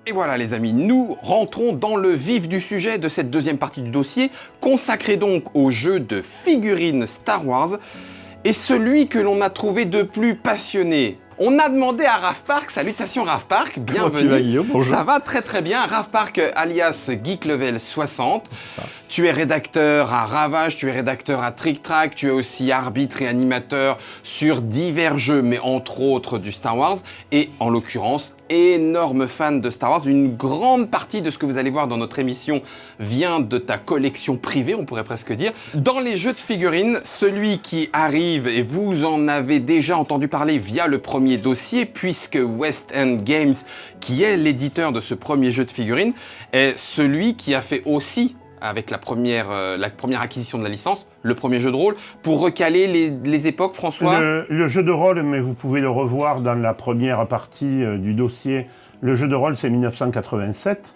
Et voilà les amis, nous rentrons dans le vif du sujet de cette deuxième partie du dossier, consacrée donc au jeu de figurines Star Wars, et celui que l'on a trouvé de plus passionné. On a demandé à Raph Park, salutations Raph Park, bienvenue. Comment tu vas, Guillaume? Bonjour. Ça va très très bien, Raph Park alias Geek Level 60. C'est ça. Tu es rédacteur à Ravage, tu es rédacteur à Trick Track, tu es aussi arbitre et animateur sur divers jeux, mais entre autres du Star Wars, et en l'occurrence, énorme fan de Star Wars. Une grande partie de ce que vous allez voir dans notre émission vient de ta collection privée, on pourrait presque dire. Dans les jeux de figurines, celui qui arrive, et vous en avez déjà entendu parler via le premier dossier, puisque West End Games, qui est l'éditeur de ce premier jeu de figurines, est celui qui a fait aussi, avec la première acquisition de la licence, le premier jeu de rôle, pour recaler les époques, François. Le jeu de rôle, mais vous pouvez le revoir dans la première partie du dossier, le jeu de rôle c'est 1987.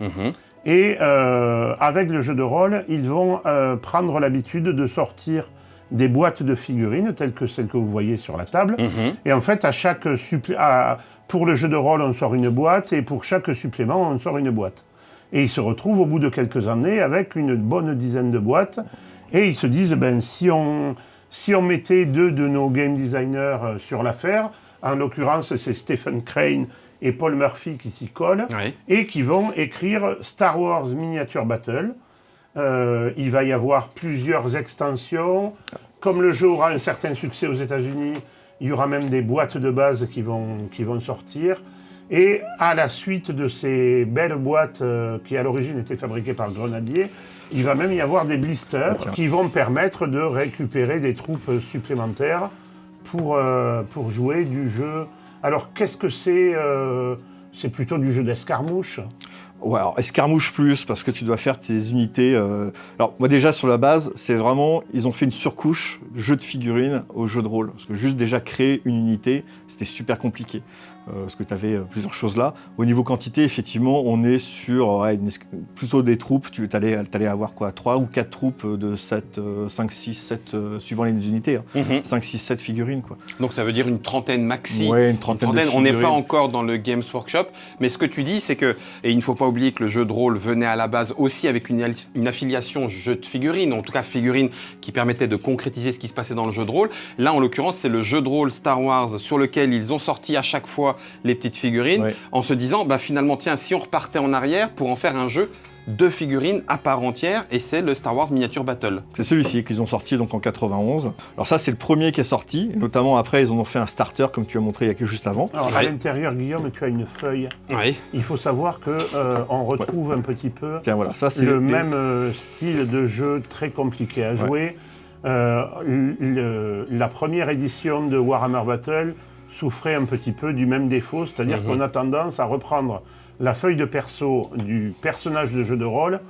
Et avec le jeu de rôle, ils vont prendre l'habitude de sortir des boîtes de figurines, telles que celles que vous voyez sur la table. Et en fait, pour le jeu de rôle, on sort une boîte, et pour chaque supplément, on sort une boîte. Et ils se retrouvent au bout de quelques années avec une bonne dizaine de boîtes, et ils se disent, si on mettait deux de nos game designers sur l'affaire, en l'occurrence c'est Stephen Crane et Paul Murphy qui s'y collent, Oui. et qui vont écrire Star Wars Miniature Battle. Il va y avoir plusieurs extensions. Comme le jeu aura un certain succès aux États-Unis, il y aura même des boîtes de base qui vont sortir. Et à la suite de ces belles boîtes qui à l'origine étaient fabriquées par Grenadier, il va même y avoir des blisters qui vont permettre de récupérer des troupes supplémentaires pour jouer du jeu. Alors qu'est-ce que c'est c'est plutôt du jeu d'escarmouche. Ouais, alors escarmouche plus, parce que tu dois faire tes unités. Alors, moi, déjà, sur la base, c'est vraiment. Ils ont fait une surcouche jeu de figurines au jeu de rôle. Parce que juste déjà créer une unité, c'était super compliqué. Parce que tu avais plusieurs choses là. Au niveau quantité, effectivement, on est sur plutôt des troupes. Tu allais avoir quoi, 3 ou 4 troupes de 7, 5, 6, 7, suivant les unités. 5, 6, 7 figurines, quoi. Donc ça veut dire une trentaine maxi. Ouais, une trentaine de On n'est figurines. pas encore dans le Games Workshop, mais ce que tu dis, c'est que, et il ne faut pas oublier que le jeu de rôle venait à la base aussi avec une affiliation jeu de figurines, en tout cas figurines qui permettaient de concrétiser ce qui se passait dans le jeu de rôle. Là, en l'occurrence, c'est le jeu de rôle Star Wars sur lequel ils ont sorti à chaque fois les petites figurines, Ouais. en se disant, finalement, tiens, si on repartait en arrière pour en faire un jeu de figurines à part entière, et c'est le Star Wars Miniature Battle. C'est celui-ci qu'ils ont sorti donc en 91. Alors ça, c'est le premier qui est sorti. Et notamment après, ils en ont fait un starter, comme tu as montré il y a que juste avant. Alors à l'intérieur, Guillaume, tu as une feuille. Oui. Il faut savoir que on retrouve un petit peu Tiens, voilà, ça c'est le même style de jeu très compliqué à jouer. La première édition de Warhammer Battle souffrait un petit peu du même défaut, c'est-à-dire qu'on a tendance à reprendre la feuille de perso du personnage de jeu de rôle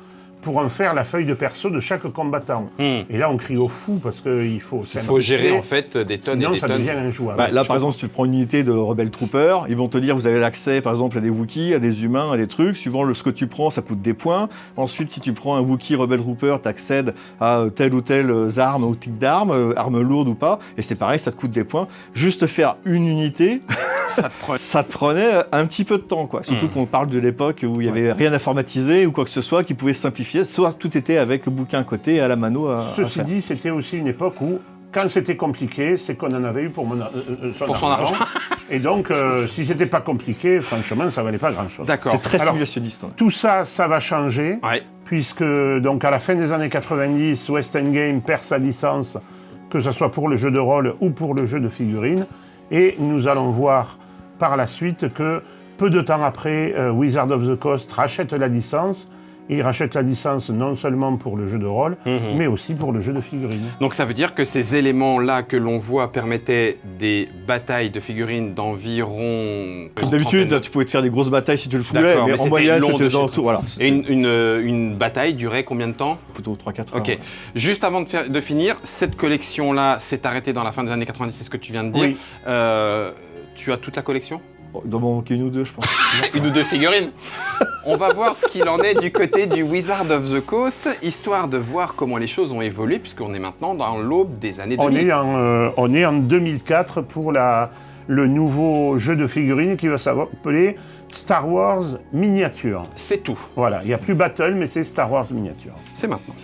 pour en faire la feuille de perso de chaque combattant. Et là, on crie au fou parce qu'il faut... Il faut gérer en fait des tonnes sinon, et des ça tonnes. devient injouable. Là, par exemple, si tu prends une unité de Rebel Trooper, ils vont te dire vous avez l'accès, par exemple, à des Wookiees, à des humains, à des trucs. Suivant ce que tu prends, ça coûte des points. Ensuite, si tu prends un Wookiee Rebel Trooper, tu accèdes à telle ou telle arme ou type d'arme, arme lourde ou pas. Et c'est pareil, ça te coûte des points. Juste faire une unité, ça te prenait un petit peu de temps, quoi. Surtout qu'on parle de l'époque où il n'y avait rien informatisé ou quoi que ce soit qui pouvait simplifier. Soit tout était avec le bouquin à côté, à la mano. Ceci dit, c'était aussi une époque où, quand c'était compliqué, c'est qu'on en avait eu pour son argent. Et donc, si c'était pas compliqué, franchement, ça valait pas grand-chose. D'accord. C'est très Alors, simulationniste. Tout ça, ça va changer, Ouais. puisque donc à la fin des années 90, West End Game perd sa licence, que ce soit pour le jeu de rôle ou pour le jeu de figurines. Et nous allons voir par la suite que, peu de temps après, Wizard of the Coast rachète la licence. Et il rachète la licence non seulement pour le jeu de rôle, mais aussi pour le jeu de figurines. Donc ça veut dire que ces éléments-là que l'on voit permettaient des batailles de figurines d'environ... Comme d'habitude, tu pouvais te faire des grosses batailles si tu le voulais, D'accord, mais mais en c'était moyenne, long c'était de aux alentours. Voilà, Et une bataille durait combien de temps? plutôt 3-4 heures. Ok. Juste avant de finir, cette collection-là s'est arrêtée dans la fin des années 90, c'est ce que tu viens de dire. Oui. Tu as toute la collection? Il doit m'en manquer une ou deux, je pense. Une ou deux figurines. On va voir ce qu'il en est du côté du Wizard of the Coast, histoire de voir comment les choses ont évolué, puisqu'on est maintenant dans l'aube des années 2000. On est en 2004 pour le nouveau jeu de figurines qui va s'appeler Star Wars miniature. C'est tout. Voilà, il n'y a plus Battle, mais c'est Star Wars miniature. C'est maintenant.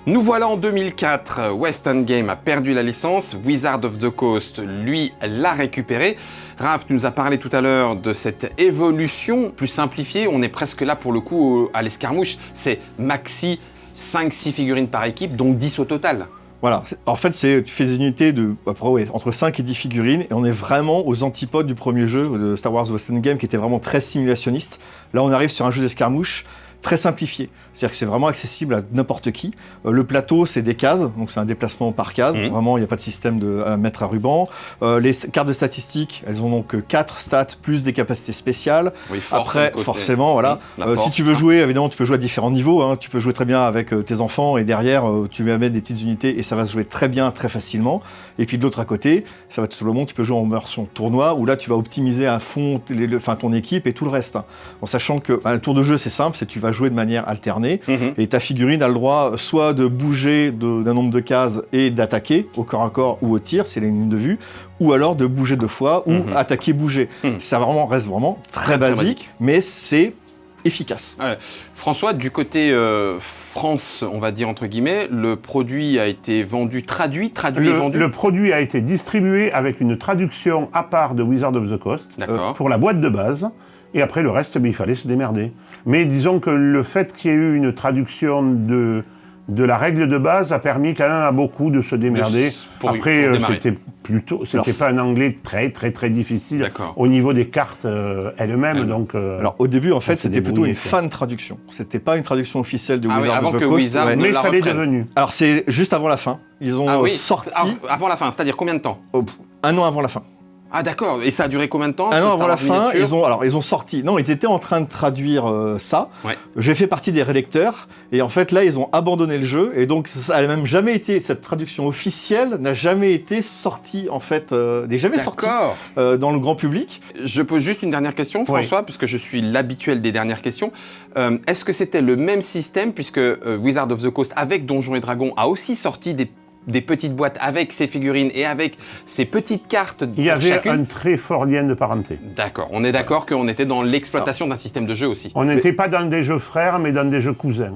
Nous voilà en 2004. West End Game a perdu la licence. Wizard of the Coast, lui, l'a récupérée. Raph, tu nous as parlé tout à l'heure de cette évolution plus simplifiée. On est presque là pour le coup à l'escarmouche. C'est maxi 5-6 figurines par équipe, donc 10 au total. Voilà, en fait, tu fais des unités de entre 5 et 10 figurines, et on est vraiment aux antipodes du premier jeu de Star Wars West End Game, qui était vraiment très simulationniste. Là, on arrive sur un jeu d'escarmouche très simplifié. C'est-à-dire que c'est vraiment accessible à n'importe qui. Le plateau, c'est des cases, donc c'est un déplacement par case. Vraiment, il n'y a pas de système à mettre à ruban. Les cartes de statistiques, elles ont donc 4 stats plus des capacités spéciales. Oui, force, après, forcément, voilà. Si tu veux jouer, évidemment, tu peux jouer à différents niveaux. Hein. Tu peux jouer très bien avec tes enfants, et derrière, tu vas mettre des petites unités, et ça va se jouer très bien, très facilement. Et puis de l'autre à côté, ça va tout simplement, tu peux jouer en version tournoi, où là, tu vas optimiser à fond ton équipe et tout le reste. Hein. En sachant que un tour de jeu, c'est simple, c'est que tu vas jouer de manière alternée. Et ta figurine a le droit soit de bouger d'un nombre de cases et d'attaquer au corps à corps ou au tir, c'est les lignes de vue, ou alors de bouger 2 fois ou attaquer, bouger. Ça reste vraiment très basique, mais c'est efficace. François, du côté France, on va dire entre guillemets, le produit a été vendu, traduit et vendu. Le produit a été distribué avec une traduction à part de Wizard of the Coast pour la boîte de base. Et après, le reste, il fallait se démerder. Mais disons que le fait qu'il y ait eu une traduction de la règle de base a permis quand même à beaucoup de se démerder. Après, c'était pas un anglais très, très, très difficile au niveau des cartes elles-mêmes. Donc, alors, au début, en fait, c'était plutôt une fan traduction. C'était pas une traduction officielle de Wizard of the Coast. Mais ça l'est devenu. Alors, c'est juste avant la fin. Ils ont sorti... avant la fin, c'est-à-dire combien de temps? 1 an avant la fin. Ah d'accord, et ça a duré combien de temps? Un an avant la fin, ils ont sorti... Non, ils étaient en train de traduire ça. Ouais. J'ai fait partie des rélecteurs, et en fait, là, ils ont abandonné le jeu, et donc, ça n'a même jamais été... Cette traduction officielle n'a jamais été sortie, en fait, n'est jamais sortie dans le grand public. Je pose juste une dernière question, François, parce que je suis l'habituel des dernières questions. Est-ce que c'était le même système, puisque Wizard of the Coast, avec Donjons et Dragons, a aussi sorti des petites boîtes avec ces figurines et avec ces petites cartes pour chacune? Il y avait un très fort lien de parenté. D'accord. On est d'accord qu'on était dans l'exploitation d'un système de jeu aussi. On n'était pas dans des jeux frères, mais dans des jeux cousins.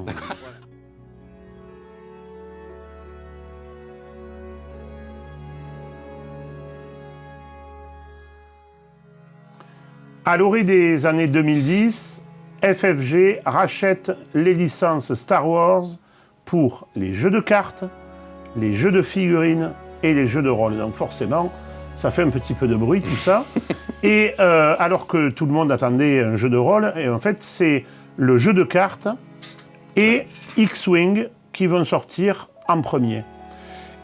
À l'orée des années 2010, FFG rachète les licences Star Wars pour les jeux de cartes, les jeux de figurines et les jeux de rôle. Donc forcément, ça fait un petit peu de bruit tout ça. Et alors que tout le monde attendait un jeu de rôle, et en fait c'est le jeu de cartes et X-Wing qui vont sortir en premier.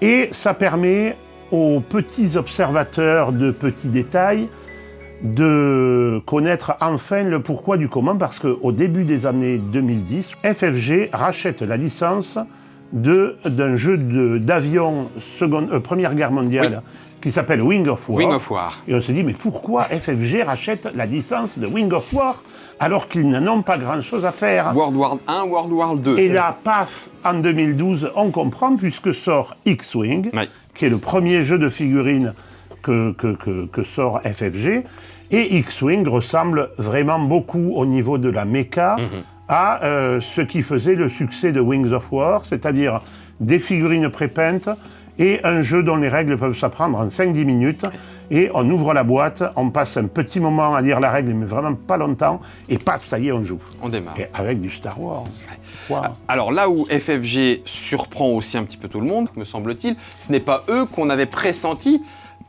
Et ça permet aux petits observateurs de petits détails de connaître enfin le pourquoi du comment, parce qu'au début des années 2010, FFG rachète la licence d'un jeu d'avion Première Guerre mondiale qui s'appelle Wing of War. Et on se dit, mais pourquoi FFG rachète la licence de Wing of War alors qu'ils n'en ont pas grand-chose à faire? World War 1, World War 2. Et là, paf, en 2012, on comprend, puisque sort X-Wing, qui est le premier jeu de figurines que sort FFG. Et X-Wing ressemble vraiment beaucoup au niveau de la méca à ce qui faisait le succès de Wings of War, c'est-à-dire des figurines prépeintes et un jeu dont les règles peuvent s'apprendre en 5-10 minutes. Et on ouvre la boîte, on passe un petit moment à lire la règle, mais vraiment pas longtemps, et paf, ça y est, on joue. On démarre. Et avec du Star Wars. Wow. Alors là où FFG surprend aussi un petit peu tout le monde, me semble-t-il, ce n'est pas eux qu'on avait pressenti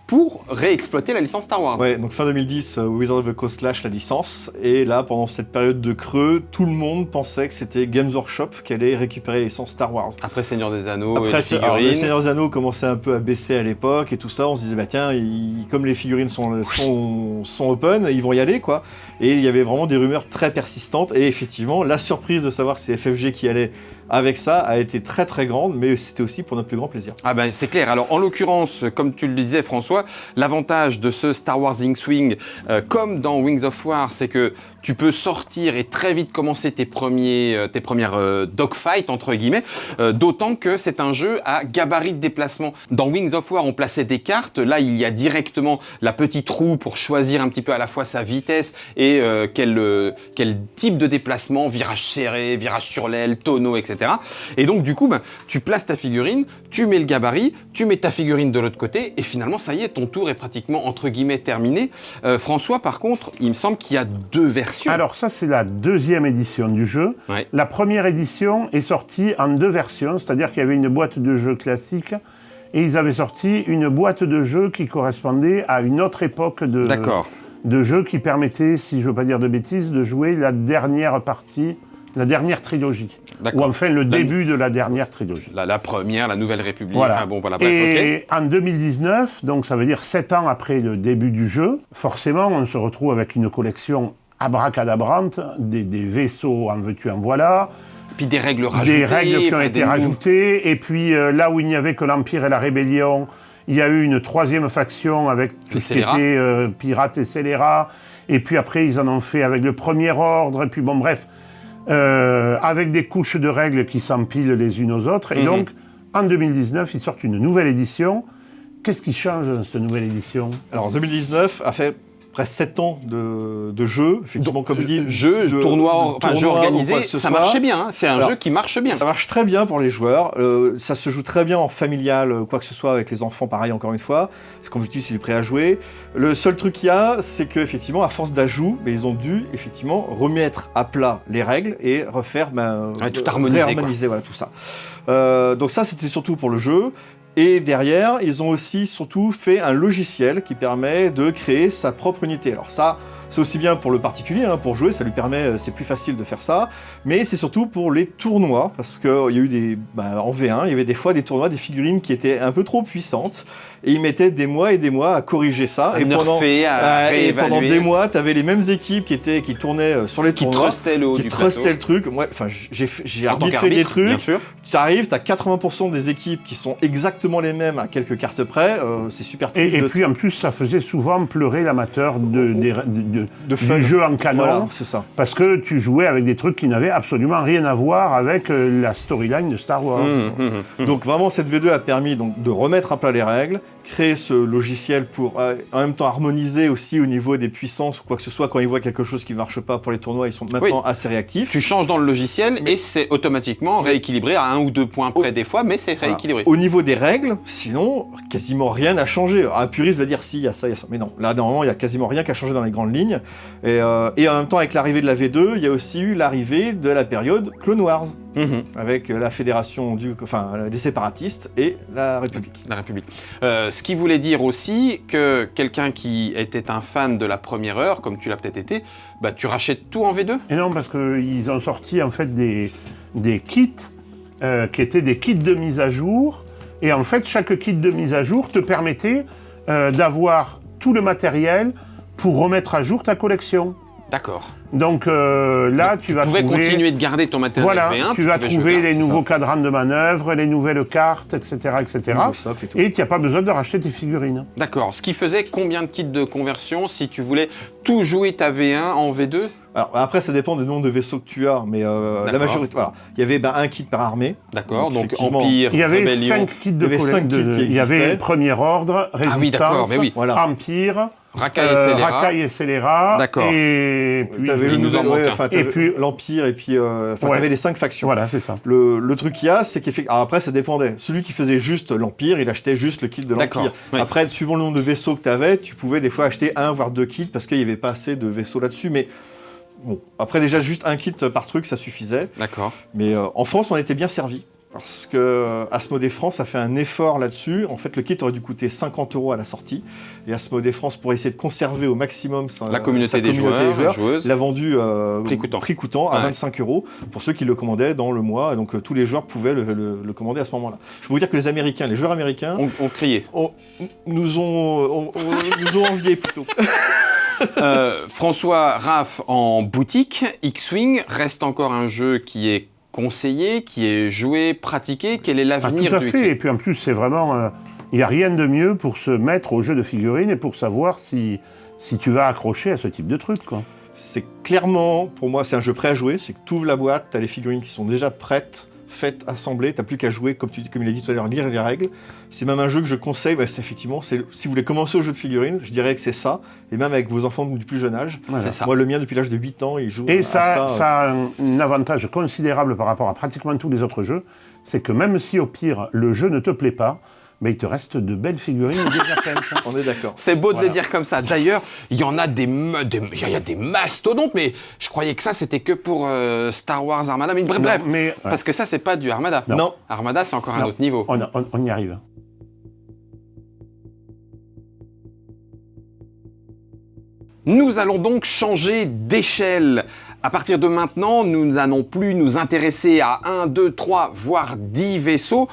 pour réexploiter la licence Star Wars. Ouais, donc fin 2010, Wizard of the Coast lâche la licence, et là, pendant cette période de creux, tout le monde pensait que c'était Games Workshop qui allait récupérer la licence Star Wars. Après Seigneur des Anneaux et les figurines. Alors, le Seigneur des Anneaux commençait un peu à baisser à l'époque, et tout ça, on se disait, bah tiens, comme les figurines sont open, ils vont y aller, quoi. Et il y avait vraiment des rumeurs très persistantes, et effectivement, la surprise de savoir que c'est FFG qui allait avec ça a été très très grande, mais c'était aussi pour notre plus grand plaisir. Ah ben c'est clair. Alors en l'occurrence, comme tu le disais François, l'avantage de ce Star Wars X-Wing, comme dans Wings of War, c'est que tu peux sortir et très vite commencer tes premières dogfights, entre guillemets, d'autant que c'est un jeu à gabarit de déplacement. Dans Wings of War, on plaçait des cartes. Là, il y a directement la petite roue pour choisir un petit peu à la fois sa vitesse et quel type de déplacement, virage serré, virage sur l'aile, tonneau, etc. Et donc, du coup, tu places ta figurine, tu mets le gabarit, tu mets ta figurine de l'autre côté et finalement, ça y est, ton tour est pratiquement, entre guillemets, terminé. François, par contre, il me semble qu'il y a 2 versions. Alors ça, c'est la 2e édition du jeu. Ouais. La première édition est sortie en 2 versions, c'est-à-dire qu'il y avait une boîte de jeu classique et ils avaient sorti une boîte de jeu qui correspondait à une autre époque de jeu qui permettait, si je ne veux pas dire de bêtises, de jouer la dernière partie, la dernière trilogie. Ou enfin le début de la dernière trilogie. La première, la Nouvelle République, Voilà. enfin bon, voilà, bref, Et en 2019, donc ça veut dire 7 ans après le début du jeu, forcément on se retrouve avec une collection abracadabrante, des vaisseaux en veux-tu en voilà, Puis des règles rajoutées. des règles qui ont été rajoutées, et puis là où il n'y avait que l'Empire et la Rébellion, il y a eu une 3e faction avec tout ce qui était pirates et scélérats, et puis après ils en ont fait avec le Premier Ordre, et puis bon bref, avec des couches de règles qui s'empilent les unes aux autres, et donc en 2019 ils sortent une nouvelle édition. Qu'est-ce qui change dans cette nouvelle édition? Alors 2019 a fait presque 7 ans de jeu, effectivement, comme dit. Tournoi organisé, ça marchait bien. Hein. C'est un jeu qui marche bien. Ça marche très bien pour les joueurs. Ça se joue très bien en familial, quoi que ce soit, avec les enfants, pareil, encore une fois. C'est comme je dis, c'est du prêt à jouer. Le seul truc qu'il y a, c'est qu'effectivement, à force d'ajouts, ils ont dû, effectivement, remettre à plat les règles et refaire, tout harmoniser, réharmoniser, voilà, tout ça. Donc ça, c'était surtout pour le jeu. Et derrière, ils ont aussi surtout fait un logiciel qui permet de créer sa propre unité. Alors ça, c'est aussi bien pour le particulier, hein, pour jouer, ça lui permet, c'est plus facile de faire ça, mais c'est surtout pour les tournois, parce qu'il y a eu en V1, il y avait des fois des tournois, des figurines qui étaient un peu trop puissantes, et ils mettaient des mois et des mois à corriger ça, et pendant des mois, tu avais les mêmes équipes qui tournaient sur les tournois, qui trustaient le truc. Moi, j'ai arbitré des trucs, tu arrives, tu as 80% des équipes qui sont exactement les mêmes à quelques cartes près, c'est super triste. Et puis en plus, ça faisait souvent pleurer l'amateur du jeu en canon, voilà, c'est ça. Parce que tu jouais avec des trucs qui n'avaient absolument rien à voir avec la storyline de Star Wars. Donc vraiment, cette V2 a permis donc, de remettre à plat les règles, créer ce logiciel pour en même temps harmoniser aussi au niveau des puissances ou quoi que ce soit. Quand ils voient quelque chose qui ne marche pas pour les tournois, ils sont maintenant assez réactifs. Tu changes dans le logiciel et c'est automatiquement rééquilibré à 1 ou 2 points près des fois, mais c'est rééquilibré. Au niveau des règles, sinon, quasiment rien n'a changé. Un puriste va dire si, il y a ça, il y a ça. Mais non, là, normalement, il n'y a quasiment rien qui a changé dans les grandes lignes. Et en même temps, avec l'arrivée de la V2, il y a aussi eu l'arrivée de la période Clone Wars. Avec la fédération des séparatistes et la République. La République. Ce qui voulait dire aussi que quelqu'un qui était un fan de la première heure, comme tu l'as peut-être été, tu rachètes tout en V2 ? Et non, parce qu'ils ont sorti en fait des kits qui étaient des kits de mise à jour. Et en fait, chaque kit de mise à jour te permettait d'avoir tout le matériel pour remettre à jour ta collection. D'accord. Donc là, tu vas trouver... continuer de garder ton matériel V1. Tu vas trouver les nouveaux cadrans de manœuvre, les nouvelles cartes, etc. Et tu n'as pas besoin de racheter tes figurines. D'accord. Ce qui faisait combien de kits de conversion si tu voulais tout jouer ta V1 en V2 ? Alors après, ça dépend du nombre de vaisseaux que tu as, mais la majorité, voilà. Il y avait un kit par armée. D'accord, donc Empire, il y avait Rébellion. 5 kits de collection. Il y avait Premier Ordre, Résistance, Empire... Racaille et Scélérat. D'accord. Et puis t'avais l'Empire et puis t'avais les 5 factions. Voilà, c'est ça. Le truc qu'il y a, c'est qu'effectivement, après ça dépendait. Celui qui faisait juste l'Empire, il achetait juste le kit de l'Empire. Oui. Après, suivant le nombre de vaisseaux que tu avais, tu pouvais des fois acheter 1 voire 2 kits parce qu'il n'y avait pas assez de vaisseaux là-dessus. Mais bon, après déjà juste un kit par truc, ça suffisait. D'accord. Mais en France, on était bien servi. Parce que Asmodée France a fait un effort là-dessus. En fait, le kit aurait dû coûter 50 € à la sortie. Et Asmodée France, pour essayer de conserver au maximum la communauté des joueurs, l'a vendu prix coûtant à 25 € pour ceux qui le commandaient dans le mois. Et donc tous les joueurs pouvaient le commander à ce moment-là. Je peux vous dire que les joueurs américains... ont crié. Nous ont envié plutôt. François, Raph, en boutique, X-Wing reste encore un jeu qui est conseillé, qui est joué, pratiqué. Quel est l'avenir du X-Wing ? Tout à fait. Et puis en plus, c'est vraiment... Il n'y a rien de mieux pour se mettre au jeu de figurines et pour savoir si tu vas accrocher à ce type de truc, quoi. C'est clairement, pour moi, c'est un jeu prêt à jouer. C'est que tu ouvres la boîte, tu as les figurines qui sont déjà prêtes, faites, assemblées, tu n'as plus qu'à jouer, comme il a dit tout à l'heure, lire les règles. C'est même un jeu que je conseille, c'est effectivement, si vous voulez commencer au jeu de figurines, je dirais que c'est ça, et même avec vos enfants du plus jeune âge. C'est ça. Moi, le mien, depuis l'âge de 8 ans, il joue Et à ça. ça a un avantage considérable par rapport à pratiquement tous les autres jeux, c'est que même si au pire, le jeu ne te plaît pas, mais il te reste de belles figurines déjà peintes. On est d'accord. C'est beau de le dire comme ça. D'ailleurs, il y en a il y a des mastodontes, mais je croyais que ça, c'était que pour Star Wars Armada. Mais bref, parce que ça, c'est pas du Armada. Non. Armada, c'est encore un autre niveau. On y arrive. Nous allons donc changer d'échelle. À partir de maintenant, nous n'allons plus nous intéresser à 1, 2, 3, voire 10 vaisseaux.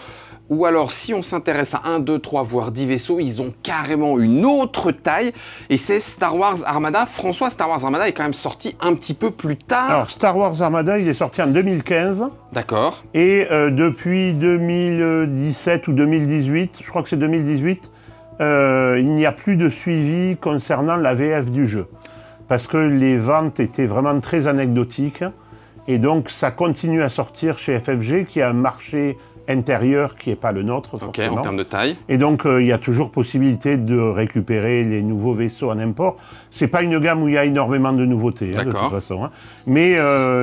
Ou alors, si on s'intéresse à 1, 2, 3, voire 10 vaisseaux, ils ont carrément une autre taille. Et c'est Star Wars Armada. François, Star Wars Armada est quand même sorti un petit peu plus tard. Alors, Star Wars Armada, il est sorti en 2015. D'accord. Et depuis 2017 ou 2018, je crois que c'est 2018, il n'y a plus de suivi concernant la VF du jeu. Parce que les ventes étaient vraiment très anecdotiques. Et donc, ça continue à sortir chez FFG, qui a un marché intérieur qui n'est pas le nôtre, forcément. Ok, en termes de taille. Et donc, il y a toujours possibilité de récupérer les nouveaux vaisseaux en import. C'est pas une gamme où il y a énormément de nouveautés, de toute façon. Mais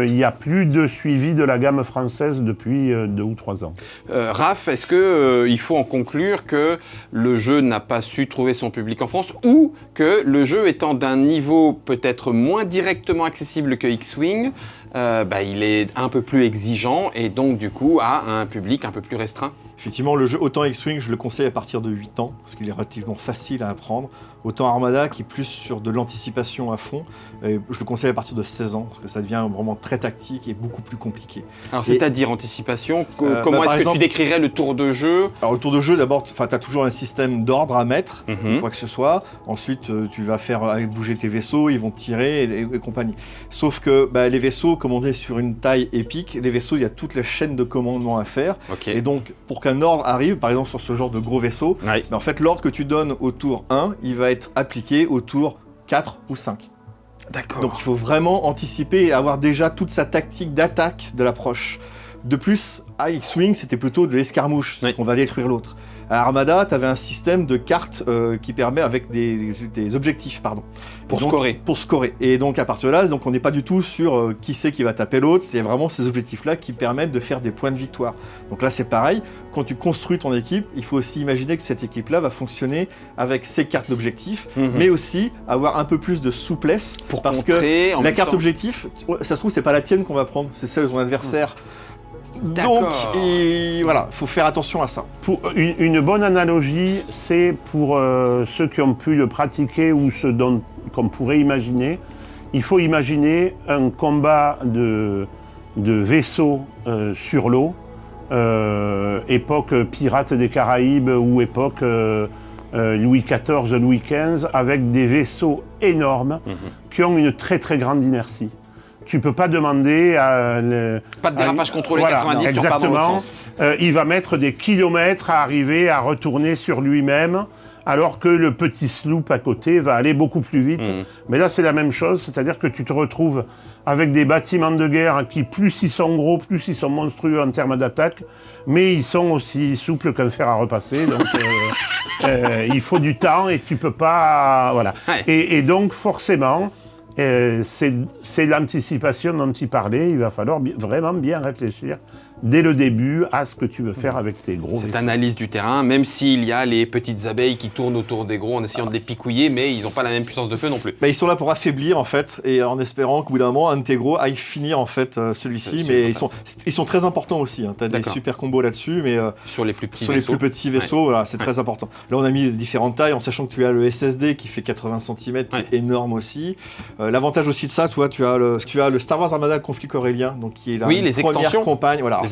il n'y a plus de suivi de la gamme française depuis 2 ou 3 ans. Raph, est-ce qu'il faut en conclure que le jeu n'a pas su trouver son public en France ou que le jeu étant d'un niveau peut-être moins directement accessible que X-Wing, il est un peu plus exigeant et donc du coup a un public un peu plus restreint? Effectivement, le jeu, autant X-Wing, je le conseille à partir de 8 ans, parce qu'il est relativement facile à apprendre. Autant Armada, qui est plus sur de l'anticipation à fond, je le conseille à partir de 16 ans, parce que ça devient vraiment très tactique et beaucoup plus compliqué. Alors, c'est-à-dire anticipation, comment est-ce que tu décrirais le tour de jeu? Alors, le tour de jeu, d'abord, tu as toujours un système d'ordre à mettre, quoi que ce soit. Ensuite, tu vas faire bouger tes vaisseaux, ils vont tirer et compagnie. Sauf que les vaisseaux, comme on est sur une taille épique, les vaisseaux, il y a toute la chaîne de commandement à faire. Okay. Et donc, pour qu'un ordre arrive, par exemple sur ce genre de gros vaisseau, en fait, l'ordre que tu donnes au tour 1, il va être appliqué au tour 4 ou 5. D'accord. Donc il faut vraiment anticiper et avoir déjà toute sa tactique d'attaque de l'approche. De plus, à X-Wing, c'était plutôt de l'escarmouche, c'est qu'on va détruire l'autre. À Armada, tu avais un système de cartes qui permet avec des objectifs, Pour scorer. Pour scorer. Et donc à partir de là, on n'est pas du tout sur qui c'est qui va taper l'autre, c'est vraiment ces objectifs-là qui permettent de faire des points de victoire. Donc là c'est pareil, quand tu construis ton équipe, il faut aussi imaginer que cette équipe-là va fonctionner avec ses cartes d'objectifs, mais aussi avoir un peu plus de souplesse, parce que la carte objectif, ça se trouve c'est pas la tienne qu'on va prendre, c'est celle de ton adversaire. Donc, voilà, il faut faire attention à ça. Pour une bonne analogie, c'est pour ceux qui ont pu le pratiquer ou ceux qu'on pourrait imaginer. Il faut imaginer un combat de vaisseaux sur l'eau, époque Pirates des Caraïbes ou époque Louis XIV, Louis XV, avec des vaisseaux énormes qui ont une très très grande inertie. Tu peux pas demander à... Pas de dérapage contrôlé 90 sur pas dans l'autre sens. Il va mettre des kilomètres à arriver à retourner sur lui-même, alors que le petit sloop à côté va aller beaucoup plus vite. Mais là, c'est la même chose, c'est-à-dire que tu te retrouves avec des bâtiments de guerre qui, plus ils sont gros, plus ils sont monstrueux en termes d'attaque, mais ils sont aussi souples qu'un fer à repasser. Donc, il faut du temps et tu peux pas... Voilà. Ouais. Et donc, forcément... c'est l'anticipation dont tu parlais, il va falloir vraiment bien réfléchir dès le début à ce que tu veux faire avec tes gros vaisseaux. Cette analyse du terrain, même s'il y a les petites abeilles qui tournent autour des gros en essayant de les picouiller, mais ils n'ont pas la même puissance de feu non plus. Ils sont là pour affaiblir en fait, et en espérant qu'au bout d'un moment, un de tes gros aille finir en fait celui-ci, mais ils sont très importants aussi, tu as des super combos là-dessus, mais sur les plus petits vaisseaux. Les plus petits vaisseaux, voilà, c'est très important. Là on a mis les différentes tailles, en sachant que tu as le SSD qui fait 80 cm, qui est énorme aussi. L'avantage aussi de ça, tu as le Star Wars Armada Conflict Aurélien, donc qui est la première campagne. Voilà.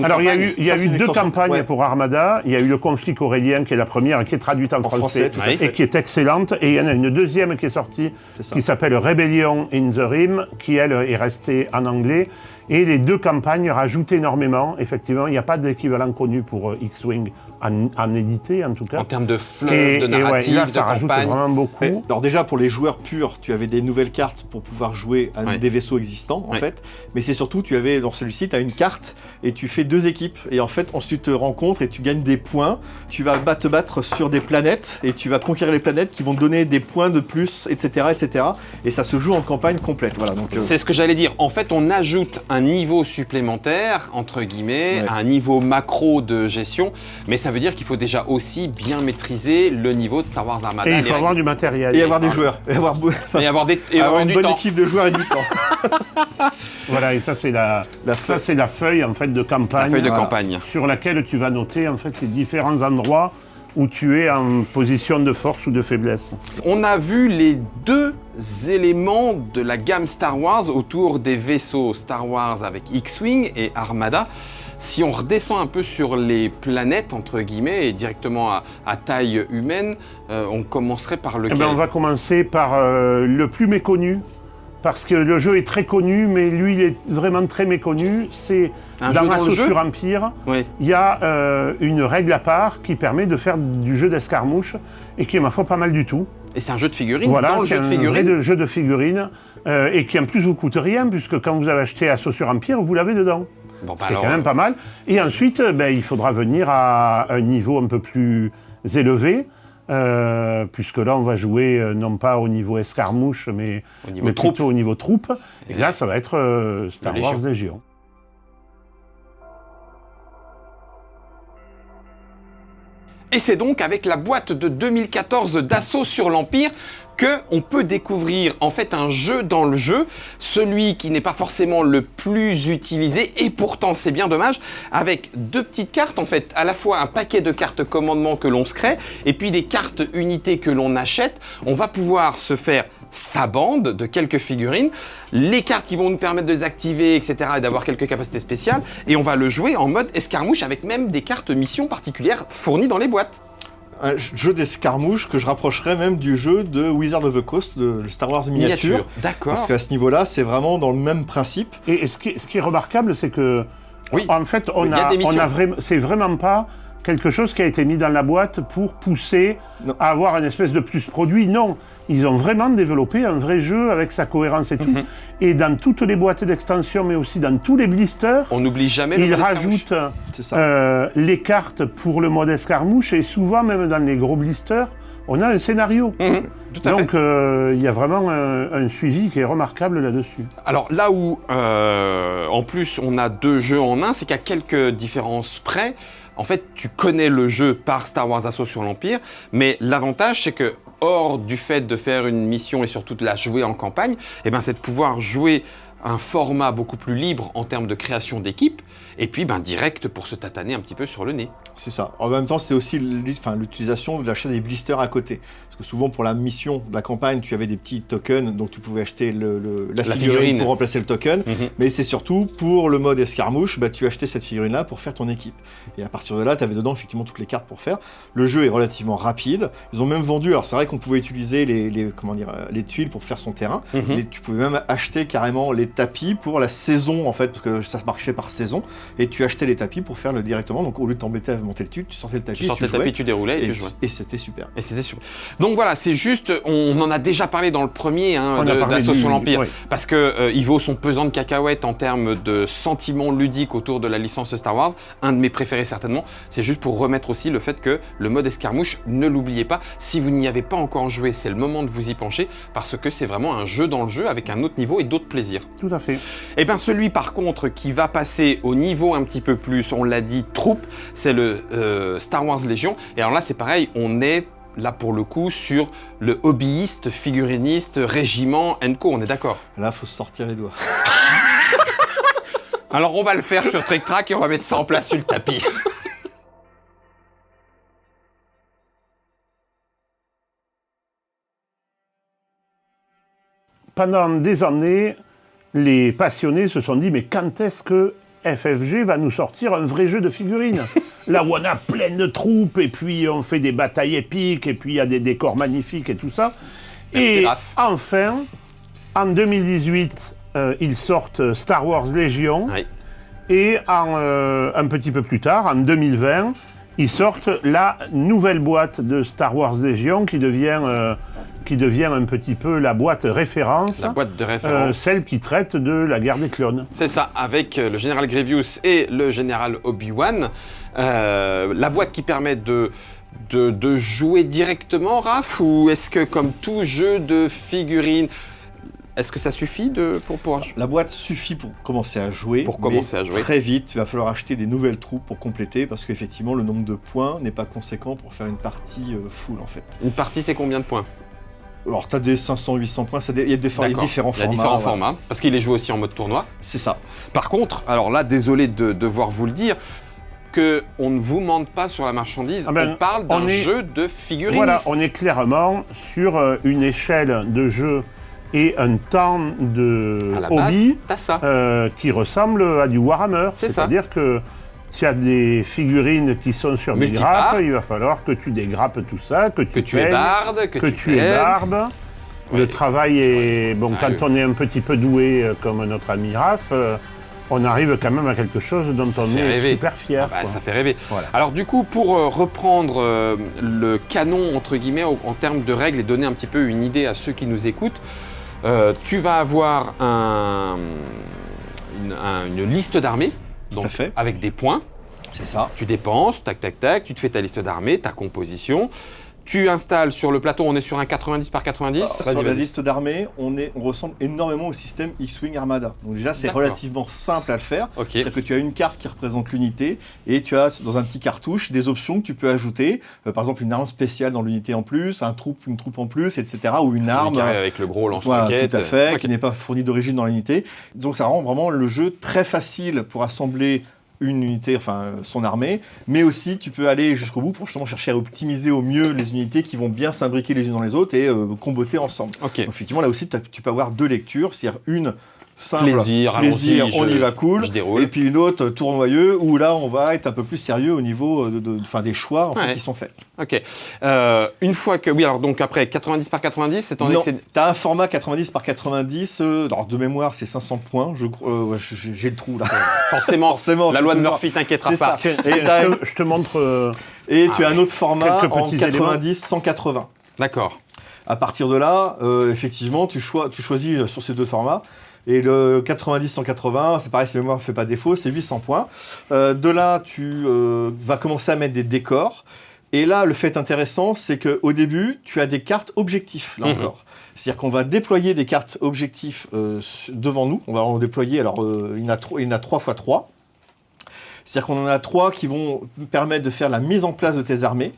Alors, il y a eu 2 campagnes pour Armada. Il y a eu le Conflit Aurélien, qui est la première, qui est traduite en français et qui est excellente. Et il y en a une deuxième qui est sortie, qui s'appelle Rebellion in the Rim, qui, elle, est restée en anglais Et les deux campagnes rajoutent énormément. Effectivement, il n'y a pas d'équivalent connu pour X-Wing en édité, en tout cas. En termes de fleuve, de narrative, là, de ça rajoute campagne. vraiment beaucoup. Alors déjà, pour les joueurs purs, tu avais des nouvelles cartes pour pouvoir jouer à des vaisseaux existants, en fait. Mais c'est surtout, tu avais, dans celui-ci, tu as une carte et tu fais 2 équipes. Et en fait, ensuite, tu te rencontres et tu gagnes des points. Tu vas te battre sur des planètes et tu vas conquérir les planètes qui vont te donner des points de plus, etc., etc. Et ça se joue en campagne complète. Voilà, donc, C'est ce que j'allais dire. En fait, on ajoute un niveau supplémentaire, entre guillemets, un niveau macro de gestion. Mais ça veut dire qu'il faut déjà aussi bien maîtriser le niveau de Star Wars Armada. Et il faut avoir du matériel. Et avoir des joueurs. Et avoir, avoir une bonne équipe de joueurs et du temps. Voilà, et ça c'est la feuille en fait de campagne. La feuille de campagne. Sur laquelle tu vas noter en fait les différents endroits où tu es en position de force ou de faiblesse. On a vu les 2 éléments de la gamme Star Wars autour des vaisseaux Star Wars avec X-Wing et Armada. Si on redescend un peu sur les planètes, entre guillemets, et directement à taille humaine, on commencerait par lequel? On va commencer par le plus méconnu, parce que le jeu est très connu, mais lui, il est vraiment très méconnu. C'est dans Assaut sur Empire, il y a une règle à part qui permet de faire du jeu d'escarmouche, et qui est, ma foi, pas mal du tout. Et c'est un jeu de figurines, voilà, dans le jeu de figurines. Voilà, c'est un jeu de figurines, et qui en plus vous coûte rien, puisque quand vous avez acheté Assaut sur Empire, vous l'avez dedans. Bon, c'est quand même pas mal. Et ensuite, il faudra venir à un niveau un peu plus élevé, puisque là, on va jouer non pas au niveau escarmouche, mais plutôt au niveau troupe. Et là, ça va être Star Wars Légion. Et c'est donc avec la boîte de 2014 d'Assaut sur l'Empire qu'on peut découvrir en fait un jeu dans le jeu, celui qui n'est pas forcément le plus utilisé, et pourtant c'est bien dommage, avec 2 petites cartes en fait, à la fois un paquet de cartes commandement que l'on se crée, et puis des cartes unités que l'on achète. On va pouvoir se faire sa bande de quelques figurines, les cartes qui vont nous permettre de les activer, etc., et d'avoir quelques capacités spéciales, et on va le jouer en mode escarmouche avec même des cartes missions particulières fournies dans les boîtes. Un jeu d'escarmouche que je rapprocherais même du jeu de Wizard of the Coast, de Star Wars miniature. D'accord. Parce qu'à ce niveau-là, c'est vraiment dans le même principe. Et ce qui est remarquable, c'est que, en fait, c'est vraiment pas quelque chose qui a été mis dans la boîte pour pousser à avoir une espèce de plus produit. Non, ils ont vraiment développé un vrai jeu avec sa cohérence et tout. Et dans toutes les boîtes d'extension, mais aussi dans tous les blisters, on n'oublie jamais le ils mode rajoutent les cartes pour le mode escarmouche, et souvent, même dans les gros blisters, on a un scénario. Tout à fait. Donc, il y a vraiment un suivi qui est remarquable là-dessus. Alors là où, en plus, on a 2 jeux en un, c'est qu'à quelques différences près, en fait, tu connais le jeu par Star Wars Assaut sur l'Empire, mais l'avantage, c'est que, hors du fait de faire une mission et surtout de la jouer en campagne, c'est de pouvoir jouer un format beaucoup plus libre en termes de création d'équipe, et puis direct pour se tataner un petit peu sur le nez. C'est ça. En même temps, c'est aussi l'utilisation de l'achat des blisters à côté. Parce que souvent, pour la mission de la campagne, tu avais des petits tokens, donc tu pouvais acheter la figurine pour remplacer le token. Mais c'est surtout pour le mode escarmouche, tu achetais cette figurine-là pour faire ton équipe. Et à partir de là, tu avais dedans effectivement toutes les cartes pour faire. Le jeu est relativement rapide. Ils ont même vendu, alors c'est vrai qu'on pouvait utiliser les tuiles pour faire son terrain, mais tu pouvais même acheter carrément les tapis pour la saison, en fait, parce que ça marchait par saison. Et tu achetais les tapis pour faire directement. Donc au lieu de t'embêter à monter le tube, tu sortais le tapis, tu déroulais et tu jouais. Et c'était super. Donc voilà, c'est juste, on en a déjà parlé dans le premier d'Assaut sur l'Empire, parce que il vaut son pesant de cacahuètes en termes de sentiments ludiques autour de la licence Star Wars. Un de mes préférés certainement. C'est juste pour remettre aussi le fait que le mode escarmouche, ne l'oubliez pas, si vous n'y avez pas encore joué, c'est le moment de vous y pencher, parce que c'est vraiment un jeu dans le jeu avec un autre niveau et d'autres plaisirs. Tout à fait. Et bien celui par contre qui va passer au niveau un petit peu plus, on l'a dit, troupe, c'est le Star Wars Légion. Et alors là c'est pareil, on est là pour le coup sur le hobbyiste, figuriniste, régiment &co, on est d'accord? Là faut se sortir les doigts. Alors on va le faire sur Trick Track et on va mettre ça en place sur le tapis. Pendant des années, les passionnés se sont dit, mais quand est-ce que FFG va nous sortir un vrai jeu de figurines? Là où on a plein de troupes, et puis on fait des batailles épiques, et puis il y a des décors magnifiques et tout ça. Merci, et Raph. enfin, en 2018, ils sortent Star Wars Légion. Oui. Et un petit peu plus tard, en 2020, ils sortent la nouvelle boîte de Star Wars Légion qui devient un petit peu la boîte référence. La boîte de référence. Celle qui traite de la guerre des clones. C'est ça, avec le général Grievous et le général Obi-Wan. La boîte qui permet de jouer directement, Raph, ou est-ce que comme tout jeu de figurines, est-ce que ça suffit pour pouvoir jouer? La boîte suffit pour commencer à jouer. Pour commencer à jouer. Très vite, il va falloir acheter des nouvelles troupes pour compléter parce qu'effectivement, le nombre de points n'est pas conséquent pour faire une partie full en fait. Une partie, c'est combien de points? Alors, tu as des 500-800 points, il y a différents formats. Il y a différents formats, parce qu'il est joué aussi en mode tournoi. C'est ça. Par contre, alors là, désolé de devoir vous le dire, qu'on ne vous mente pas sur la marchandise, on parle d'un jeu de figurines. Voilà, on est clairement sur une échelle de jeu et un temps de hobby qui ressemble à du Warhammer. C'est-à-dire que tu as des figurines qui sont sur des grappes, il va falloir que tu dégrappes tout ça, que tu ébardes, que tu ébardes. Le travail est... Bon, quand on est un petit peu doué comme notre ami Raph, on arrive quand même à quelque chose dont on est super fier. Ça fait rêver. Voilà. Alors du coup, pour reprendre le canon, entre guillemets, en termes de règles et donner un petit peu une idée à ceux qui nous écoutent, tu vas avoir une liste d'armées, avec des points. C'est ça. Tu dépenses, tac, tac, tac, tu te fais ta liste d'armées, ta composition. Tu installes sur le plateau, on est sur un 90 par 90. Sur la liste d'armées, on ressemble énormément au système X-Wing Armada. Donc déjà, c'est relativement simple à le faire. C'est-à-dire que tu as une carte qui représente l'unité et tu as dans un petit cartouche des options que tu peux ajouter. Par exemple, une arme spéciale dans l'unité en plus, une troupe en plus, etc. Ou une arme. Avec le gros lance-roquette. Tout à fait, qui n'est pas fourni d'origine dans l'unité. Donc ça rend vraiment le jeu très facile pour assembler une unité, enfin son armée, mais aussi tu peux aller jusqu'au bout pour justement chercher à optimiser au mieux les unités qui vont bien s'imbriquer les unes dans les autres et comboter ensemble. Donc effectivement là aussi tu peux avoir deux lectures, c'est-à-dire une simple, plaisir, on y va cool, et puis une autre tournoyeux où là on va être un peu plus sérieux au niveau des choix en fait, qui sont faits. Ok. Une fois que alors donc après 90 par 90, c'est en tu as un format 90 par 90, alors de mémoire c'est 500 points, j'ai le trou là. Forcément, la loi de Murphy t'inquiètera pas. Et je te montre. Et tu as un autre format en 90-180. D'accord. À partir de là, effectivement, tu choisis sur ces deux formats. Et le 90-180, c'est pareil, si la mémoire ne fait pas défaut, c'est 800 points. De là, tu vas commencer à mettre des décors. Et là, le fait intéressant, c'est qu'au début, tu as des cartes objectifs, là encore. C'est-à-dire qu'on va déployer des cartes objectifs devant nous. On va en déployer, alors il y en a 3 x 3. C'est-à-dire qu'on en a 3 qui vont permettre de faire la mise en place de tes armées.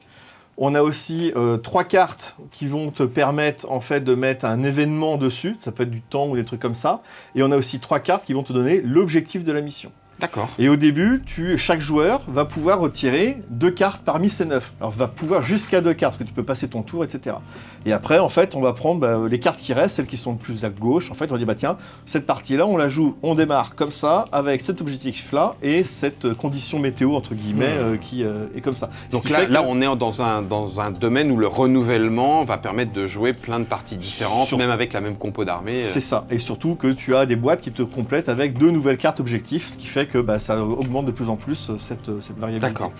On a aussi 3 cartes qui vont te permettre en fait de mettre un événement dessus, ça peut être du temps ou des trucs comme ça. Et on a aussi 3 cartes qui vont te donner l'objectif de la mission. D'accord. Et au début, chaque joueur va pouvoir retirer 2 cartes parmi ces 9. Alors, va pouvoir jusqu'à 2 cartes, parce que tu peux passer ton tour, etc. Et après, en fait, on va prendre les cartes qui restent, celles qui sont le plus à gauche. En fait, on va dire, tiens, cette partie-là, on la joue, on démarre comme ça, avec cet objectif-là, et cette condition météo, entre guillemets, qui est comme ça. Donc là, on est dans un domaine où le renouvellement va permettre de jouer plein de parties différentes, même avec la même compo d'armée. C'est ça. Et surtout que tu as des boîtes qui te complètent avec 2 nouvelles cartes objectifs, ce qui fait que ça augmente de plus en plus cette variabilité. D'accord.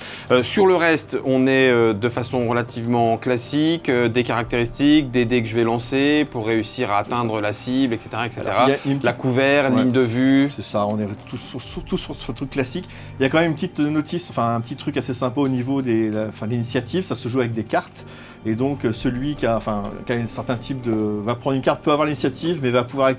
Sur le reste, on est de façon relativement classique, des caractéristiques, des dés que je vais lancer pour réussir à atteindre la cible, etc. etc. Alors, la couvert, ligne de vue. C'est ça, on est surtout sur ce truc classique. Il y a quand même une petite notice, enfin un petit truc assez sympa au niveau de l'initiative, ça se joue avec des cartes. Et donc celui qui a un certain type va prendre une carte, peut avoir l'initiative, mais va pouvoir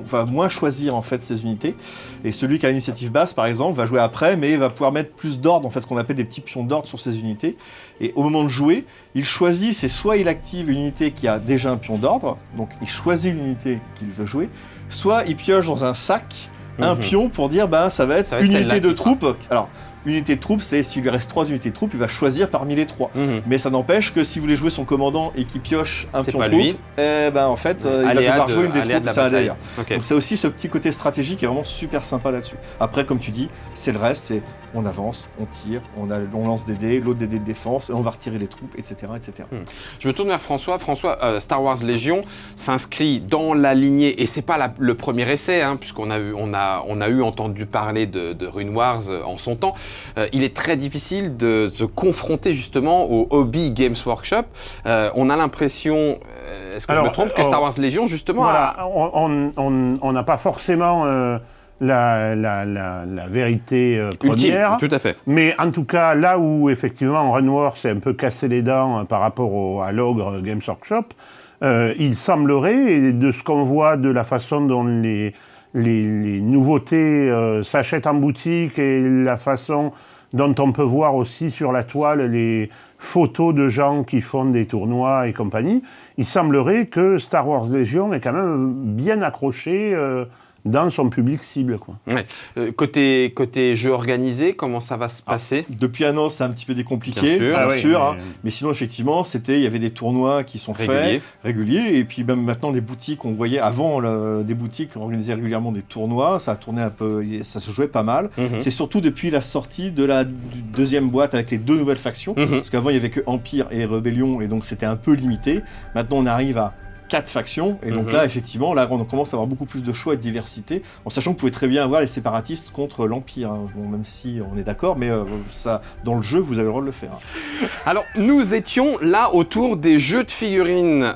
va moins choisir en fait ses unités. Et celui qui a l'initiative basse, par exemple, va jouer après, mais va pouvoir mettre plus d'ordre, en fait, ce qu'on appelle des petits pions d'ordre sur ses unités. Et au moment de jouer, il choisit, c'est soit il active une unité qui a déjà un pion d'ordre, donc il choisit l'unité qu'il veut jouer, soit il pioche dans un sac un pion pour dire, ça va être une unité de troupe. Alors, unité de troupe, c'est s'il lui reste 3 unités de troupe, il va choisir parmi les 3. Mais ça n'empêche que si vous voulez jouer son commandant et qu'il pioche un pion troupe, en fait, il va devoir jouer une des troupes, c'est aléa. Donc c'est aussi ce petit côté stratégique qui est vraiment super sympa là-dessus. Après, comme tu dis, c'est le reste, on avance, on tire, on lance des dés, l'autre des dés de défense, et on va retirer les troupes, etc. etc. Je me tourne vers François. François, Star Wars Légion s'inscrit dans la lignée, et c'est pas le premier essai, hein, puisqu'on a eu entendu parler de Rune Wars en son temps. Il est très difficile de se confronter justement au Hobby Games Workshop. On a l'impression, est-ce que je me trompe, que Star Wars Légion justement voilà, on n'a pas forcément la vérité première. Ultime, tout à fait. Mais en tout cas, là où effectivement Rune Wars s'est un peu cassé les dents par rapport à l'Ogre Games Workshop, il semblerait, et de ce qu'on voit de la façon dont les nouveautés s'achètent en boutique et la façon dont on peut voir aussi sur la toile les photos de gens qui font des tournois et compagnie, il semblerait que Star Wars Légion est quand même bien accroché dans son public cible, quoi. Ouais. Côté jeu organisé, comment ça va se passer ? Depuis un an, c'est un petit peu décompliqué, bien sûr, hein. Mais sinon, effectivement, il y avait des tournois qui sont réguliers, et puis même maintenant, des boutiques, on voyait avant des boutiques organisaient régulièrement des tournois, ça a tourné un peu, ça se jouait pas mal. C'est surtout depuis la sortie de la deuxième boîte avec les 2 nouvelles factions, parce qu'avant, il y avait que Empire et Rébellion, et donc c'était un peu limité. Maintenant, on arrive à 4 factions, et donc là, effectivement, là, on commence à avoir beaucoup plus de choix et de diversité, en sachant que vous pouvez très bien avoir les séparatistes contre l'Empire, hein. Bon, même si on est d'accord, mais ça, dans le jeu, vous avez le droit de le faire. Alors, nous étions là autour des jeux de figurines,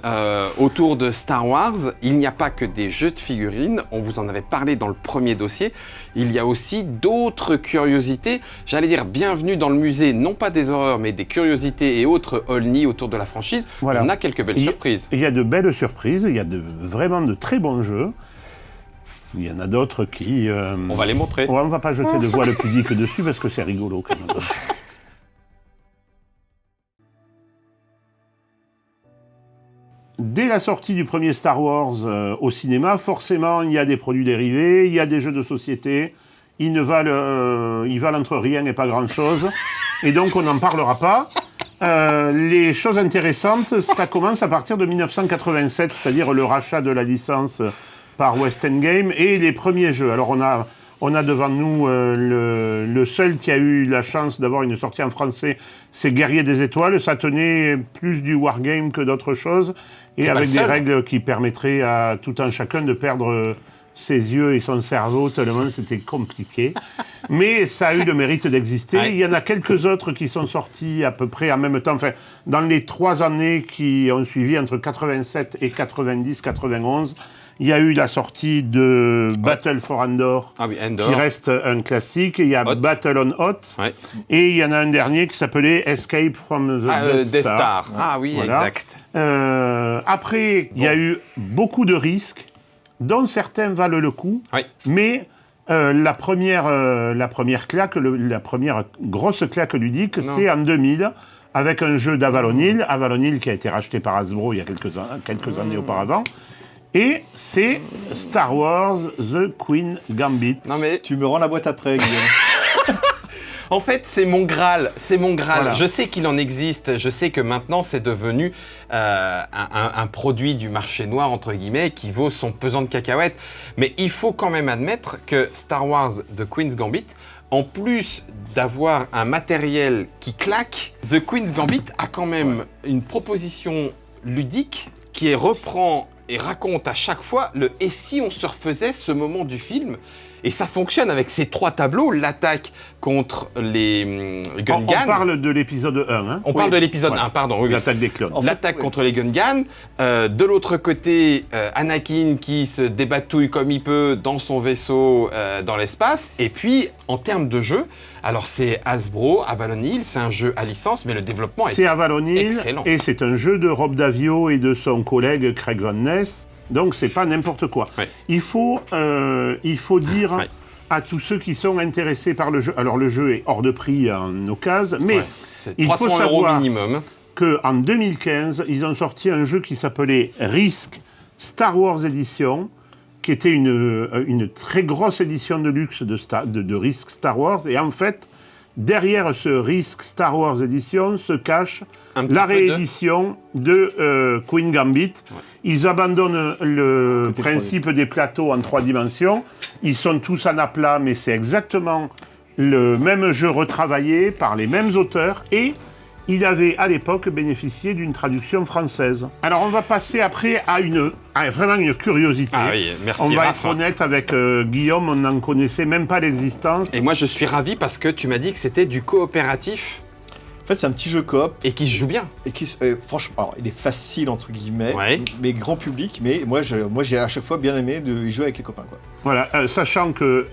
autour de Star Wars. Il n'y a pas que des jeux de figurines, on vous en avait parlé dans le premier dossier. Il y a aussi d'autres curiosités. J'allais dire bienvenue dans le musée, non pas des horreurs, mais des curiosités et autres olnies autour de la franchise. Voilà. On a quelques belles surprises. Il y a de belles surprises, il y a vraiment de très bons jeux. Il y en a d'autres qui... On va les montrer. On ne va pas jeter de voile pudique dessus parce que c'est rigolo quand même. Dès la sortie du premier Star Wars au cinéma, forcément, il y a des produits dérivés, il y a des jeux de société. Ils valent entre rien et pas grand-chose. Et donc, on n'en parlera pas. Les choses intéressantes, ça commence à partir de 1987, c'est-à-dire le rachat de la licence par West End Game et les premiers jeux. Alors, on a devant nous le seul qui a eu la chance d'avoir une sortie en français, c'est Guerrier des Étoiles. Ça tenait plus du wargame que d'autre chose, et avec des règles qui permettraient à tout un chacun de perdre ses yeux et son cerveau, tellement c'était compliqué. Mais ça a eu le mérite d'exister. Il y en a quelques autres qui sont sortis à peu près en même temps. Enfin, dans les 3 années qui ont suivi, entre 87 et 90-91, il y a eu la sortie de Battle for Endor, qui reste un classique. Il y a Battle on Hoth. Et il y en a un dernier qui s'appelait Escape from the Death Star. Ah oui, voilà. Exact. Après, il y a eu beaucoup de risques, dont certains valent le coup, mais la première claque, la première grosse claque ludique, c'est en 2000, avec un jeu d'Avalon Hill, Avalon Hill qui a été racheté par Hasbro il y a quelques années auparavant, et c'est Star Wars The Queen Gambit. Non mais tu me rends la boîte après, Guillaume. En fait, c'est mon Graal, Voilà. Je sais qu'il en existe, je sais que maintenant c'est devenu un produit du marché noir, entre guillemets, qui vaut son pesant de cacahuètes. Mais il faut quand même admettre que Star Wars The Queen's Gambit, en plus d'avoir un matériel qui claque, The Queen's Gambit a quand même une proposition ludique qui reprend et raconte à chaque fois le « et si on se refaisait ce moment du film ?» Et ça fonctionne avec ces 3 tableaux, l'attaque contre les Gungans. On parle de l'épisode 1, hein. On parle de l'épisode 1, pardon. Oui. L'attaque des clones. L'attaque contre les Gungans. De l'autre côté, Anakin qui se débatouille comme il peut dans son vaisseau dans l'espace. Et puis, en termes de jeu, alors c'est Hasbro, Avalon Hill, c'est un jeu à licence, mais le développement est excellent. C'est Avalon Hill, et c'est un jeu de Rob Daviau et de son collègue Craig Van Ness. Donc, c'est pas n'importe quoi. Il faut dire à tous ceux qui sont intéressés par le jeu... Alors, le jeu est hors de prix en occasion, mais il faut savoir qu'en 2015, ils ont sorti un jeu qui s'appelait Risk Star Wars Edition, qui était une très grosse édition de luxe de Risk Star Wars. Et en fait, derrière ce Risk Star Wars Edition se cache la réédition de Queen Gambit. Ils abandonnent le principe des plateaux en 3 dimensions. Ils sont tous en aplat, mais c'est exactement le même jeu retravaillé par les mêmes auteurs et il avait à l'époque bénéficié d'une traduction française. Alors on va passer après à vraiment une curiosité. Ah oui, merci On va Raph. être honnête avec Guillaume, on n'en connaissait même pas l'existence. Et moi, je suis ravi parce que tu m'as dit que c'était du coopératif En fait, c'est un petit jeu coop et qui se joue bien. et qui, franchement, alors, il est facile entre guillemets, Ouais. mais grand public. Mais moi, j'ai à chaque fois bien aimé de y jouer avec les copains, quoi. Voilà, sachant que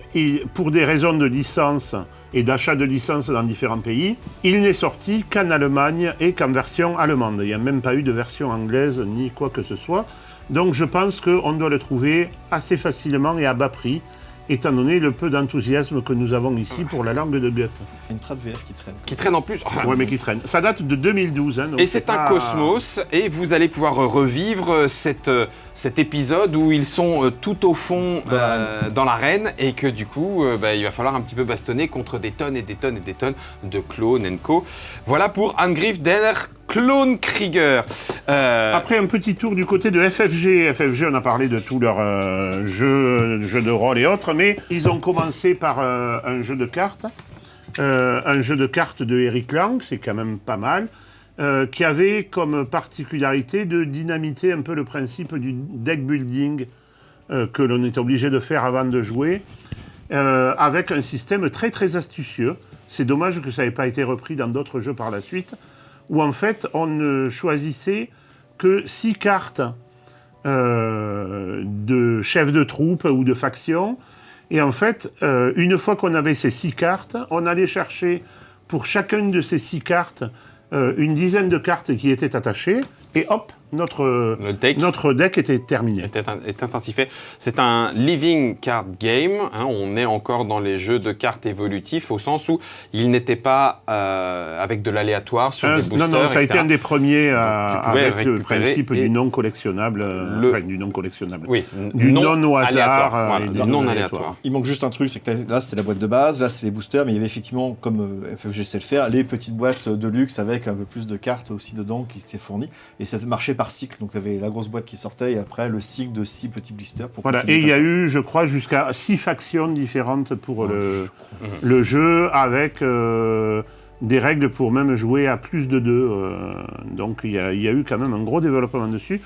pour des raisons de licence et d'achat de licence dans différents pays, il n'est sorti qu'en Allemagne et qu'en version allemande. Il n'y a même pas eu de version anglaise ni quoi que ce soit. Donc je pense qu'on doit le trouver assez facilement et à bas prix, étant donné le peu d'enthousiasme que nous avons ici pour la langue de Goethe. Il y a une trad VF qui traîne. Qui traîne en plus. Ouais, mais qui traîne. Ça date de 2012. Hein, donc Et c'est un pas- cosmos, et vous allez pouvoir revivre cet épisode où ils sont tout au fond dans l'arène, et que du coup, il va falloir un petit peu bastonner contre des tonnes et des tonnes et des tonnes de clones and co. Voilà pour Angriff der Klonkrieger. Après un petit tour du côté de FFG. FFG, on a parlé de tous leurs jeux de rôle et autres, mais ils ont commencé par un jeu de cartes. Un jeu de cartes de Eric Lang, c'est quand même pas mal, qui avait comme particularité de dynamiter un peu le principe du deck building que l'on est obligé de faire avant de jouer, avec un système très très astucieux. C'est dommage que ça n'ait pas été repris dans d'autres jeux par la suite, où en fait on ne choisissait que 6 cartes de chefs de troupe ou de faction. Et en fait, une fois qu'on avait ces 6 cartes, on allait chercher pour chacune de ces 6 cartes une dizaine de cartes qui étaient attachées. Et hop, notre deck était terminé. Est intensifié. C'est un living card game. Hein, on est encore dans les jeux de cartes évolutifs au sens où il n'était pas avec de l'aléatoire sur des boosters. Non, ça a été un des premiers tu pouvais avec le récupérer principe et du non collectionnable. Enfin, du non collectionnable. Oui, Du non au hasard. aléatoire. Voilà, et du des non non aléatoire. Il manque juste un truc, c'est que là c'était la boîte de base, là c'est les boosters, mais il y avait effectivement, comme FFG sait le faire, les petites boîtes de luxe avec un peu plus de cartes aussi dedans qui étaient fournies. Et ça marchait par cycle, donc tu avais la grosse boîte qui sortait et après le cycle de 6 petits blisters. Pour Voilà, continuer et il y a comme ça. eu, je crois, jusqu'à 6 factions différentes pour le jeu, avec des règles pour même jouer à plus de 2. Donc il y a eu quand même un gros développement dessus.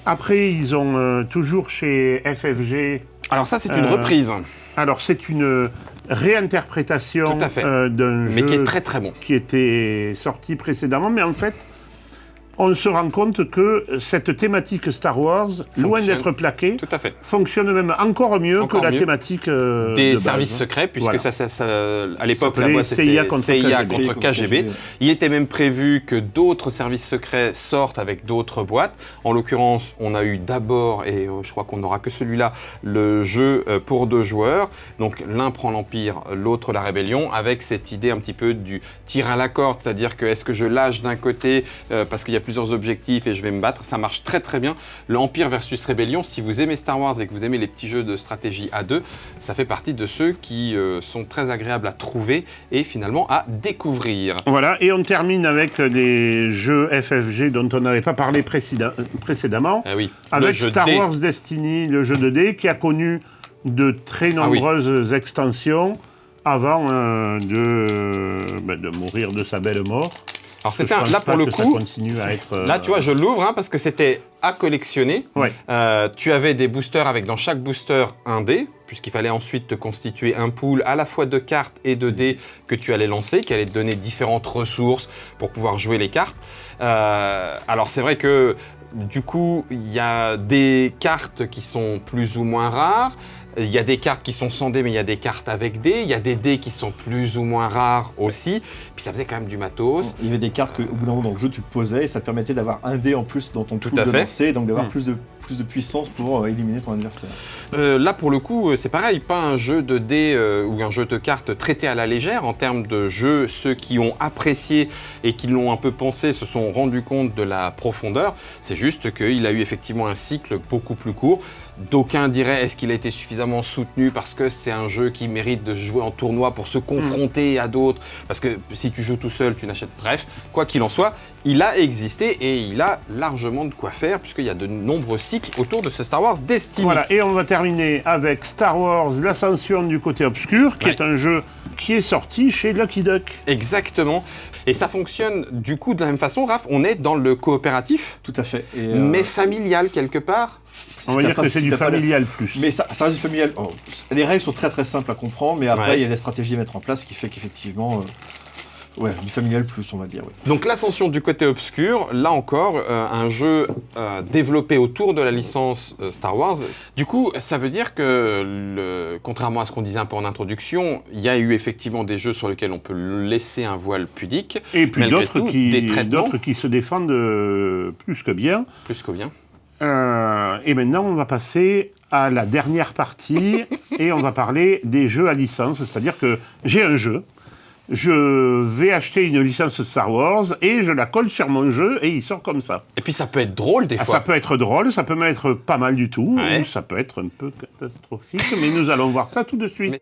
Après, ils ont toujours chez FFG... Alors ça, c'est une reprise, Alors, c'est une réinterprétation Tout à fait. d'un mais jeu qui est très très bon. qui était sorti précédemment, mais en fait, on se rend compte que cette thématique Star Wars, loin Fonctionne. d'être plaquée, Tout à fait. fonctionne même encore mieux Encore que la mieux. thématique Des de base, services hein. secrets, puisque Voilà. à l'époque, la s'appelait boîte CIA était contre CIA KGB. contre KGB. Il était même prévu que d'autres services secrets sortent avec d'autres boîtes. En l'occurrence, on a eu d'abord, et je crois qu'on n'aura que celui-là, le jeu pour 2 joueurs. Donc l'un prend l'Empire, l'autre la Rébellion, avec cette idée un petit peu du tir à la corde, c'est-à-dire que est-ce que je lâche d'un côté parce qu'il y a plusieurs objectifs et je vais me battre. Ça marche très très bien. L'Empire versus Rébellion, si vous aimez Star Wars et que vous aimez les petits jeux de stratégie à 2, ça fait partie de ceux qui sont très agréables à trouver et finalement à découvrir. Voilà, et on termine avec des jeux FFG dont on n'avait pas parlé précédemment, Ah oui, avec le jeu Star D. Wars Destiny, le jeu de dés, qui a connu de très Ah oui. nombreuses extensions avant de mourir de sa belle mort. Alors Je c'était pense là pas pour le que ça coup. continue à être. Là, tu vois, je l'ouvre hein, parce que c'était à collectionner. Ouais. Tu avais des boosters avec dans chaque booster un dé, puisqu'il fallait ensuite te constituer un pool à la fois de cartes et de dés que tu allais lancer, qui allait te donner différentes ressources pour pouvoir jouer les cartes. Alors c'est vrai que du coup, il y a des cartes qui sont plus ou moins rares. Il y a des cartes qui sont sans dés, mais il y a des cartes avec dés. Il y a des dés qui sont plus ou moins rares aussi. Puis ça faisait quand même du matos. Il y avait des cartes qu'au bout d'un moment dans le jeu tu posais et ça te permettait d'avoir un dé en plus dans ton Tout pool à de fait. lancer, donc d'avoir plus de puissance pour éliminer ton adversaire. Là, pour le coup, c'est pareil, pas un jeu de dés ou un jeu de cartes traité à la légère. En termes de jeu, ceux qui ont apprécié et qui l'ont un peu pensé se sont rendus compte de la profondeur. C'est juste qu'il a eu effectivement un cycle beaucoup plus court. D'aucuns diraient, est-ce qu'il a été suffisamment soutenu parce que c'est un jeu qui mérite de se jouer en tournoi pour se confronter à d'autres, parce que si tu joues tout seul, tu n'achètes. Bref, quoi qu'il en soit, il a existé et il a largement de quoi faire, puisqu'il y a de nombreux cycles autour de ce Star Wars Destiny. Voilà, et on va terminer avec Star Wars, l'ascension du côté obscur, qui Ouais. est un jeu qui est sorti chez Lucky Duck. Exactement. Et ça fonctionne du coup de la même façon, Raph. On est dans le coopératif, Tout à fait. Et, mais familial quelque part. On va dire que c'est du familial plus. Mais ça reste du familial. Oh, les règles sont très très simples à comprendre, mais après Ouais. il y a des stratégies à mettre en place qui fait qu'effectivement, ouais, du familial plus, on va dire. Ouais. Donc l'ascension du côté obscur, là encore, un jeu développé autour de la licence Star Wars. Du coup, ça veut dire que, contrairement à ce qu'on disait un peu en introduction, il y a eu effectivement des jeux sur lesquels on peut laisser un voile pudique. Et puis Malgré d'autres tout, des traitements. qui se défendent plus que bien. Plus que bien. Et maintenant, on va passer à la dernière partie et on va parler des jeux à licence. C'est-à-dire que j'ai un jeu, je vais acheter une licence Star Wars et je la colle sur mon jeu et il sort comme ça. Et puis ça peut être drôle des fois. Ça peut être drôle, ça peut même être pas mal du tout, Ouais. ou ça peut être un peu catastrophique, mais nous allons voir ça tout de suite. Mais-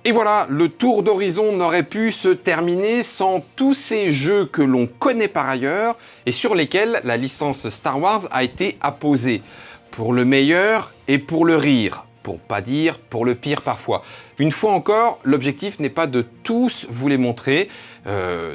Et voilà, le tour d'horizon n'aurait pu se terminer sans tous ces jeux que l'on connaît par ailleurs et sur lesquels la licence Star Wars a été apposée. Pour le meilleur et pour le rire, pour pas dire pour le pire parfois. Une fois encore, l'objectif n'est pas de tous vous les montrer.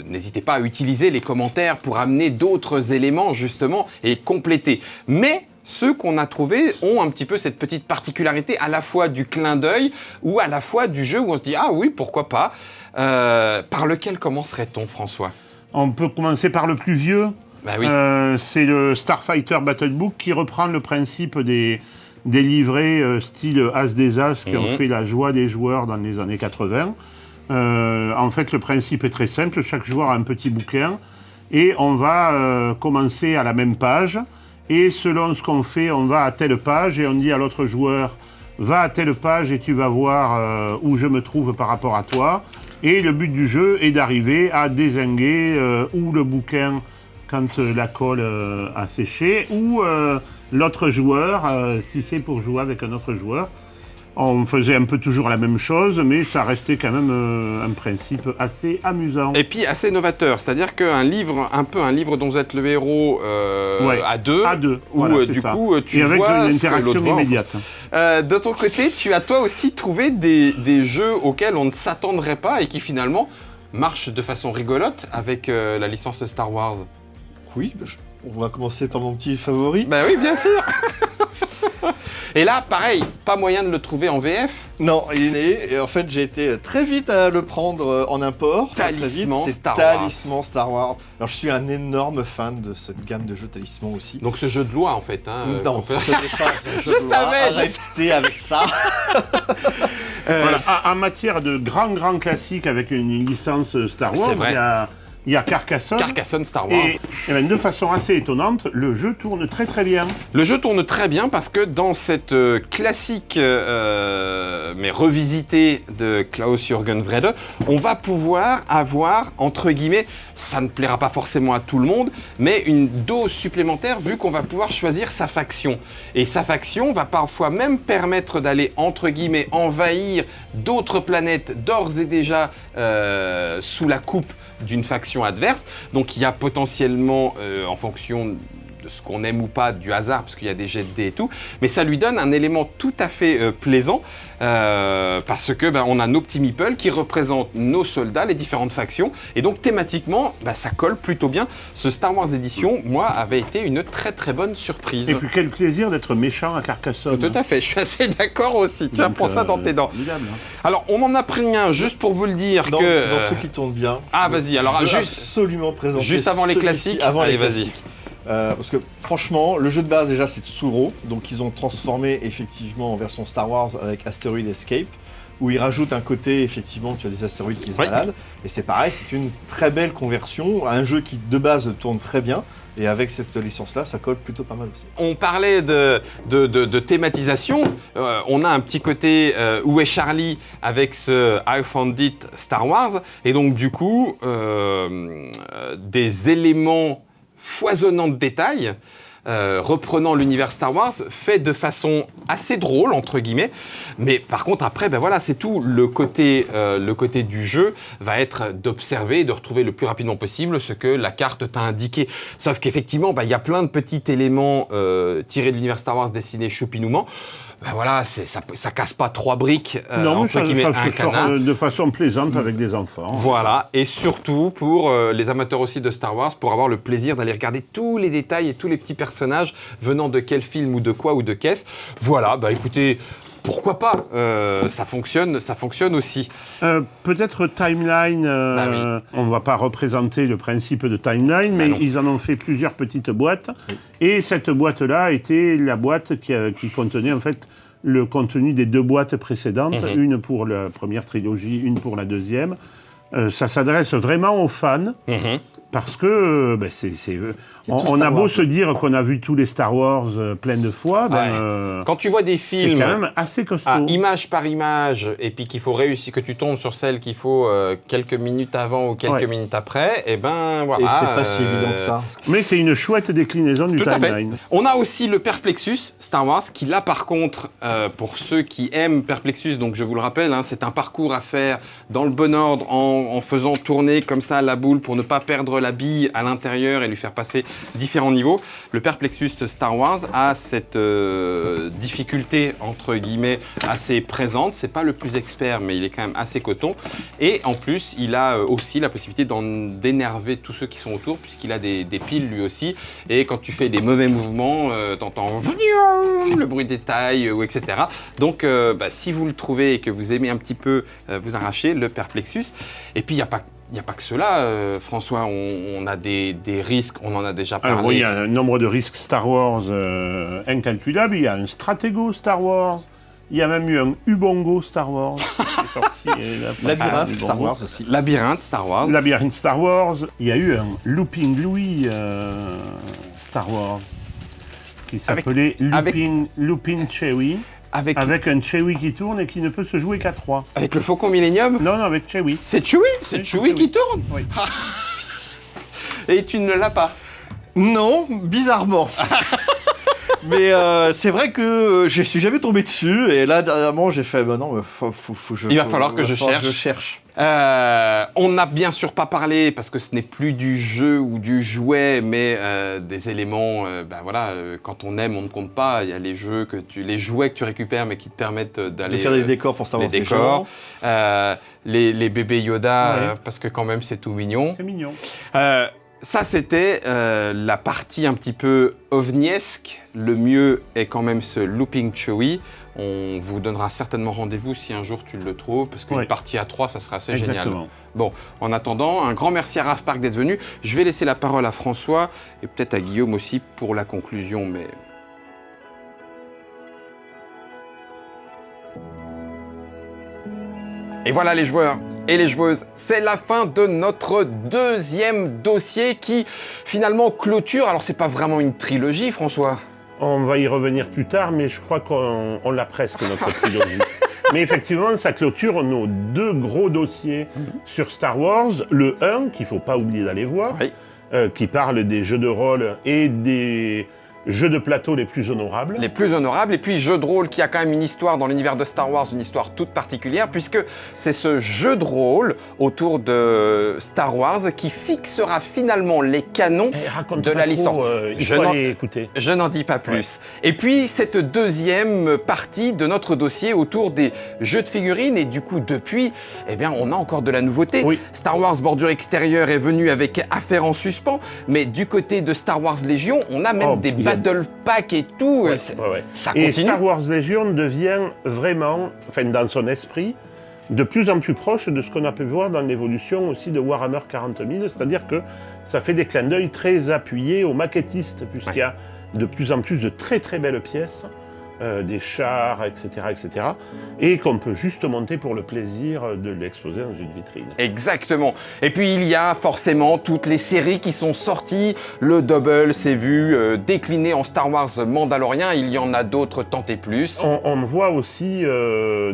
N'hésitez pas à utiliser les commentaires pour amener d'autres éléments justement et compléter. Mais ceux qu'on a trouvés ont un petit peu cette petite particularité à la fois du clin d'œil ou à la fois du jeu où on se dit « Ah oui, pourquoi pas ?» Par lequel commencerait-on, François? On peut commencer par le plus vieux. Bah oui. C'est le Starfighter Battle Book qui reprend le principe des livrets style As des As qui ont fait la joie des joueurs dans les années 80. En fait, le principe est très simple. Chaque joueur a un petit bouquin et on va commencer à la même page. Et selon ce qu'on fait, on va à telle page et on dit à l'autre joueur « Va à telle page et tu vas voir où je me trouve par rapport à toi ». Et le but du jeu est d'arriver à dézinguer ou le bouquin quand la colle a séché, ou l'autre joueur, si c'est pour jouer avec un autre joueur. On faisait un peu toujours la même chose, mais ça restait quand même un principe assez amusant. Et puis assez novateur, c'est-à-dire qu'un livre, un peu un livre dont vous êtes le héros Ouais, à deux, où où du coup tu et avec vois une ce que l'autre interaction voit. immédiate. De ton côté, tu as toi aussi trouvé des jeux auxquels on ne s'attendrait pas et qui finalement marchent de façon rigolote avec la licence Star Wars. Oui, on va commencer par mon petit favori. Bah oui, bien sûr. Et là, pareil, pas moyen de le trouver en VF. Non, il est né, et en fait j'ai été très vite à le prendre en import. Talisman très vite. Star C'est Wars. Talisman Star Wars. Alors je suis un énorme fan de cette gamme de jeux Talisman aussi. Donc ce jeu de loi en fait. Hein, Non, qu'on peut- ce n'est pas un jeu Je de loi. savais, je Arrêtez avec ça. Voilà. En matière de grands classiques avec une licence Star C'est Wars, vrai. il y a Carcassonne. Carcassonne Star Wars. Et ben, de façon assez étonnante, le jeu tourne très très bien. Le jeu tourne très bien parce que dans cette classique mais revisitée de Klaus-Jürgen Wrede, on va pouvoir avoir, entre guillemets, ça ne plaira pas forcément à tout le monde, mais une dose supplémentaire vu qu'on va pouvoir choisir sa faction. Et sa faction va parfois même permettre d'aller, entre guillemets, envahir d'autres planètes d'ores et déjà sous la coupe d'une faction adverse. Donc il y a potentiellement, en fonction de ce qu'on aime ou pas, du hasard, parce qu'il y a des jets de dés et tout, mais ça lui donne un élément tout à fait plaisant, parce que on a nos petits meeples qui représentent nos soldats, les différentes factions, et donc thématiquement, ça colle plutôt bien. Ce Star Wars édition, moi, avait été une très très bonne surprise. Et puis quel plaisir d'être méchant à Carcassonne. Tout à fait, je suis assez d'accord aussi. Tiens, Donc, prends ça dans tes dents. formidable, hein. Alors, on en a pris un, juste pour vous le dire, Dans que... ceux qui tournent bien. Ah, vas-y, alors je veux juste... absolument présenter juste avant les celui-ci classiques. Avant Allez, les vas-y. classiques. Parce que franchement, le jeu de base déjà c'est Tsuro, donc ils ont transformé effectivement en version Star Wars avec Asteroid Escape, où ils rajoutent un côté effectivement tu as des astéroïdes qui se Oui. baladent, et c'est pareil, c'est une très belle conversion à un jeu qui de base tourne très bien, et avec cette licence là ça colle plutôt pas mal aussi. On parlait de thématisation, on a un petit côté Où est Charlie avec ce I Found It Star Wars, et donc du coup, des éléments foisonnants de détails, reprenant l'univers Star Wars, fait de façon assez drôle, entre guillemets. Mais par contre, après, ben voilà, c'est tout. Le côté du jeu va être d'observer et de retrouver le plus rapidement possible ce que la carte t'a indiqué. Sauf qu'effectivement, ben, y a plein de petits éléments tirés de l'univers Star Wars dessinés choupinouement. Ben voilà, ça casse pas 3 briques non, entre guillemets, un se sort canard. de façon plaisante avec des enfants. Voilà, et surtout pour les amateurs aussi de Star Wars, pour avoir le plaisir d'aller regarder tous les détails et tous les petits personnages venant de quel film ou de quoi ou de qu'est-ce. Voilà, bah écoutez, pourquoi pas, ça fonctionne aussi. Peut-être Timeline, oui. on ne va pas représenter le principe de Timeline, mais ils en ont fait plusieurs petites boîtes. Oui. Et cette boîte-là était la boîte qui contenait en fait le contenu des 2 boîtes précédentes, une pour la première trilogie, une pour la deuxième. Ça s'adresse vraiment aux fans, parce que on a beau se dire qu'on a vu tous les Star Wars plein de fois, quand tu vois des films, c'est quand même assez costaud. Image par image, et puis qu'il faut réussir, que tu tombes sur celle qu'il faut quelques minutes avant ou quelques minutes après, et ben voilà. Et c'est pas si évident que ça. Mais c'est une chouette déclinaison du timeline. On a aussi le Perplexus Star Wars, qui là par contre, pour ceux qui aiment Perplexus, donc je vous le rappelle, hein, c'est un parcours à faire dans le bon ordre, en faisant tourner comme ça la boule pour ne pas perdre la bille à l'intérieur et lui faire passer différents niveaux. Le Perplexus Star Wars a cette difficulté, entre guillemets, assez présente. C'est pas le plus expert, mais il est quand même assez coton. Et en plus, il a aussi la possibilité d'énerver tous ceux qui sont autour, puisqu'il a des piles lui aussi. Et quand tu fais des mauvais mouvements, t'entends le bruit des tailles, ou etc. Donc, si vous le trouvez et que vous aimez un petit peu vous arracher, le Perplexus. Et puis, il n'y a pas que cela, François, on a des risques, on en a déjà parlé. Alors, il y a un nombre de risques Star Wars incalculables. Il y a un Stratego Star Wars, il y a même eu un Ubongo Star Wars qui est sorti. Labyrinthe Star Wars aussi. Labyrinthe Star Wars. Labyrinthe Star Wars. Il y a eu un Looping Louis Star Wars qui s'appelait Looping Chewie. Avec un Chewie qui tourne et qui ne peut se jouer qu'à 3. Avec le Faucon Millennium? Non, avec Chewie. C'est Chewie? C'est Chewie qui tourne? Oui. Et tu ne l'as pas? Non, bizarrement. Mais c'est vrai que je suis jamais tombé dessus, et là, dernièrement, j'ai fait, bah non, il va falloir que je cherche. On n'a bien sûr pas parlé, parce que ce n'est plus du jeu ou du jouet, mais des éléments, quand on aime, on ne compte pas. Il y a les jouets que tu récupères, mais qui te permettent d'aller... De faire des décors pour savoir les décors. Les bébés Yoda, parce que quand même, c'est tout mignon. C'est mignon. Ça, c'était la partie un petit peu ovniesque. Le mieux est quand même ce Looping Chewie. On vous donnera certainement rendez-vous si un jour tu le trouves, parce qu'une partie à 3, ça sera assez génial. Bon, en attendant, un grand merci à Raph Park d'être venu. Je vais laisser la parole à François, et peut-être à Guillaume aussi pour la conclusion, mais... Et voilà les joueurs et les joueuses, c'est la fin de notre deuxième dossier qui finalement clôture. Alors c'est pas vraiment une trilogie, François. On va y revenir plus tard, mais je crois qu'on l'a presque, notre trilogie. Mais effectivement, ça clôture nos 2 gros dossiers sur Star Wars. Le 1, qu'il ne faut pas oublier d'aller voir, qui parle des jeux de rôle et des jeux de plateau les plus honorables. Les plus honorables, et puis jeu de rôle qui a quand même une histoire dans l'univers de Star Wars, une histoire toute particulière, puisque c'est ce jeu de rôle autour de Star Wars qui fixera finalement les canons de la licence. Je n'en dis pas plus. Et puis cette deuxième partie de notre dossier autour des jeux de figurines, et du coup depuis, on a encore de la nouveauté. Star Wars Bordure Extérieure est venu avec Affaires en suspens, mais du côté de Star Wars Légion, on a même des Battle Pack et tout, ça continue. Et Star Wars Legion devient vraiment, dans son esprit, de plus en plus proche de ce qu'on a pu voir dans l'évolution aussi de Warhammer 40 000, c'est-à-dire que ça fait des clins d'œil très appuyés aux maquettistes, puisqu'il y a de plus en plus de très très belles pièces, des chars, etc., et qu'on peut juste monter pour le plaisir de l'exposer dans une vitrine. Exactement. Et puis il y a forcément toutes les séries qui sont sorties. Le Double s'est vu décliné en Star Wars Mandalorian. Il y en a d'autres tant et plus. On voit aussi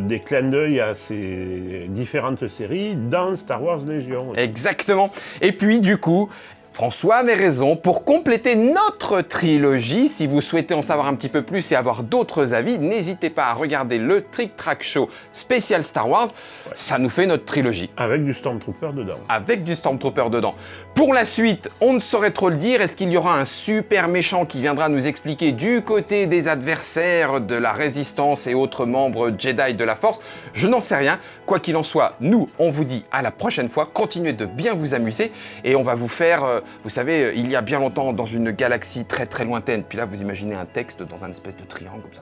des clins d'œil à ces différentes séries dans Star Wars Légion. Exactement. Et puis du coup, François avait raison. Pour compléter notre trilogie, si vous souhaitez en savoir un petit peu plus et avoir d'autres avis, n'hésitez pas à regarder le Trick Track Show spécial Star Wars. Ça nous fait notre trilogie. Avec du Stormtrooper dedans. Avec du Stormtrooper dedans. Pour la suite, on ne saurait trop le dire. Est-ce qu'il y aura un super méchant qui viendra nous expliquer du côté des adversaires de la Résistance et autres membres Jedi de la Force? Je n'en sais rien. Quoi qu'il en soit, nous, on vous dit à la prochaine fois. Continuez de bien vous amuser et on va vous faire, vous savez, il y a bien longtemps dans une galaxie très très lointaine. Puis là, vous imaginez un texte dans un espèce de triangle comme ça.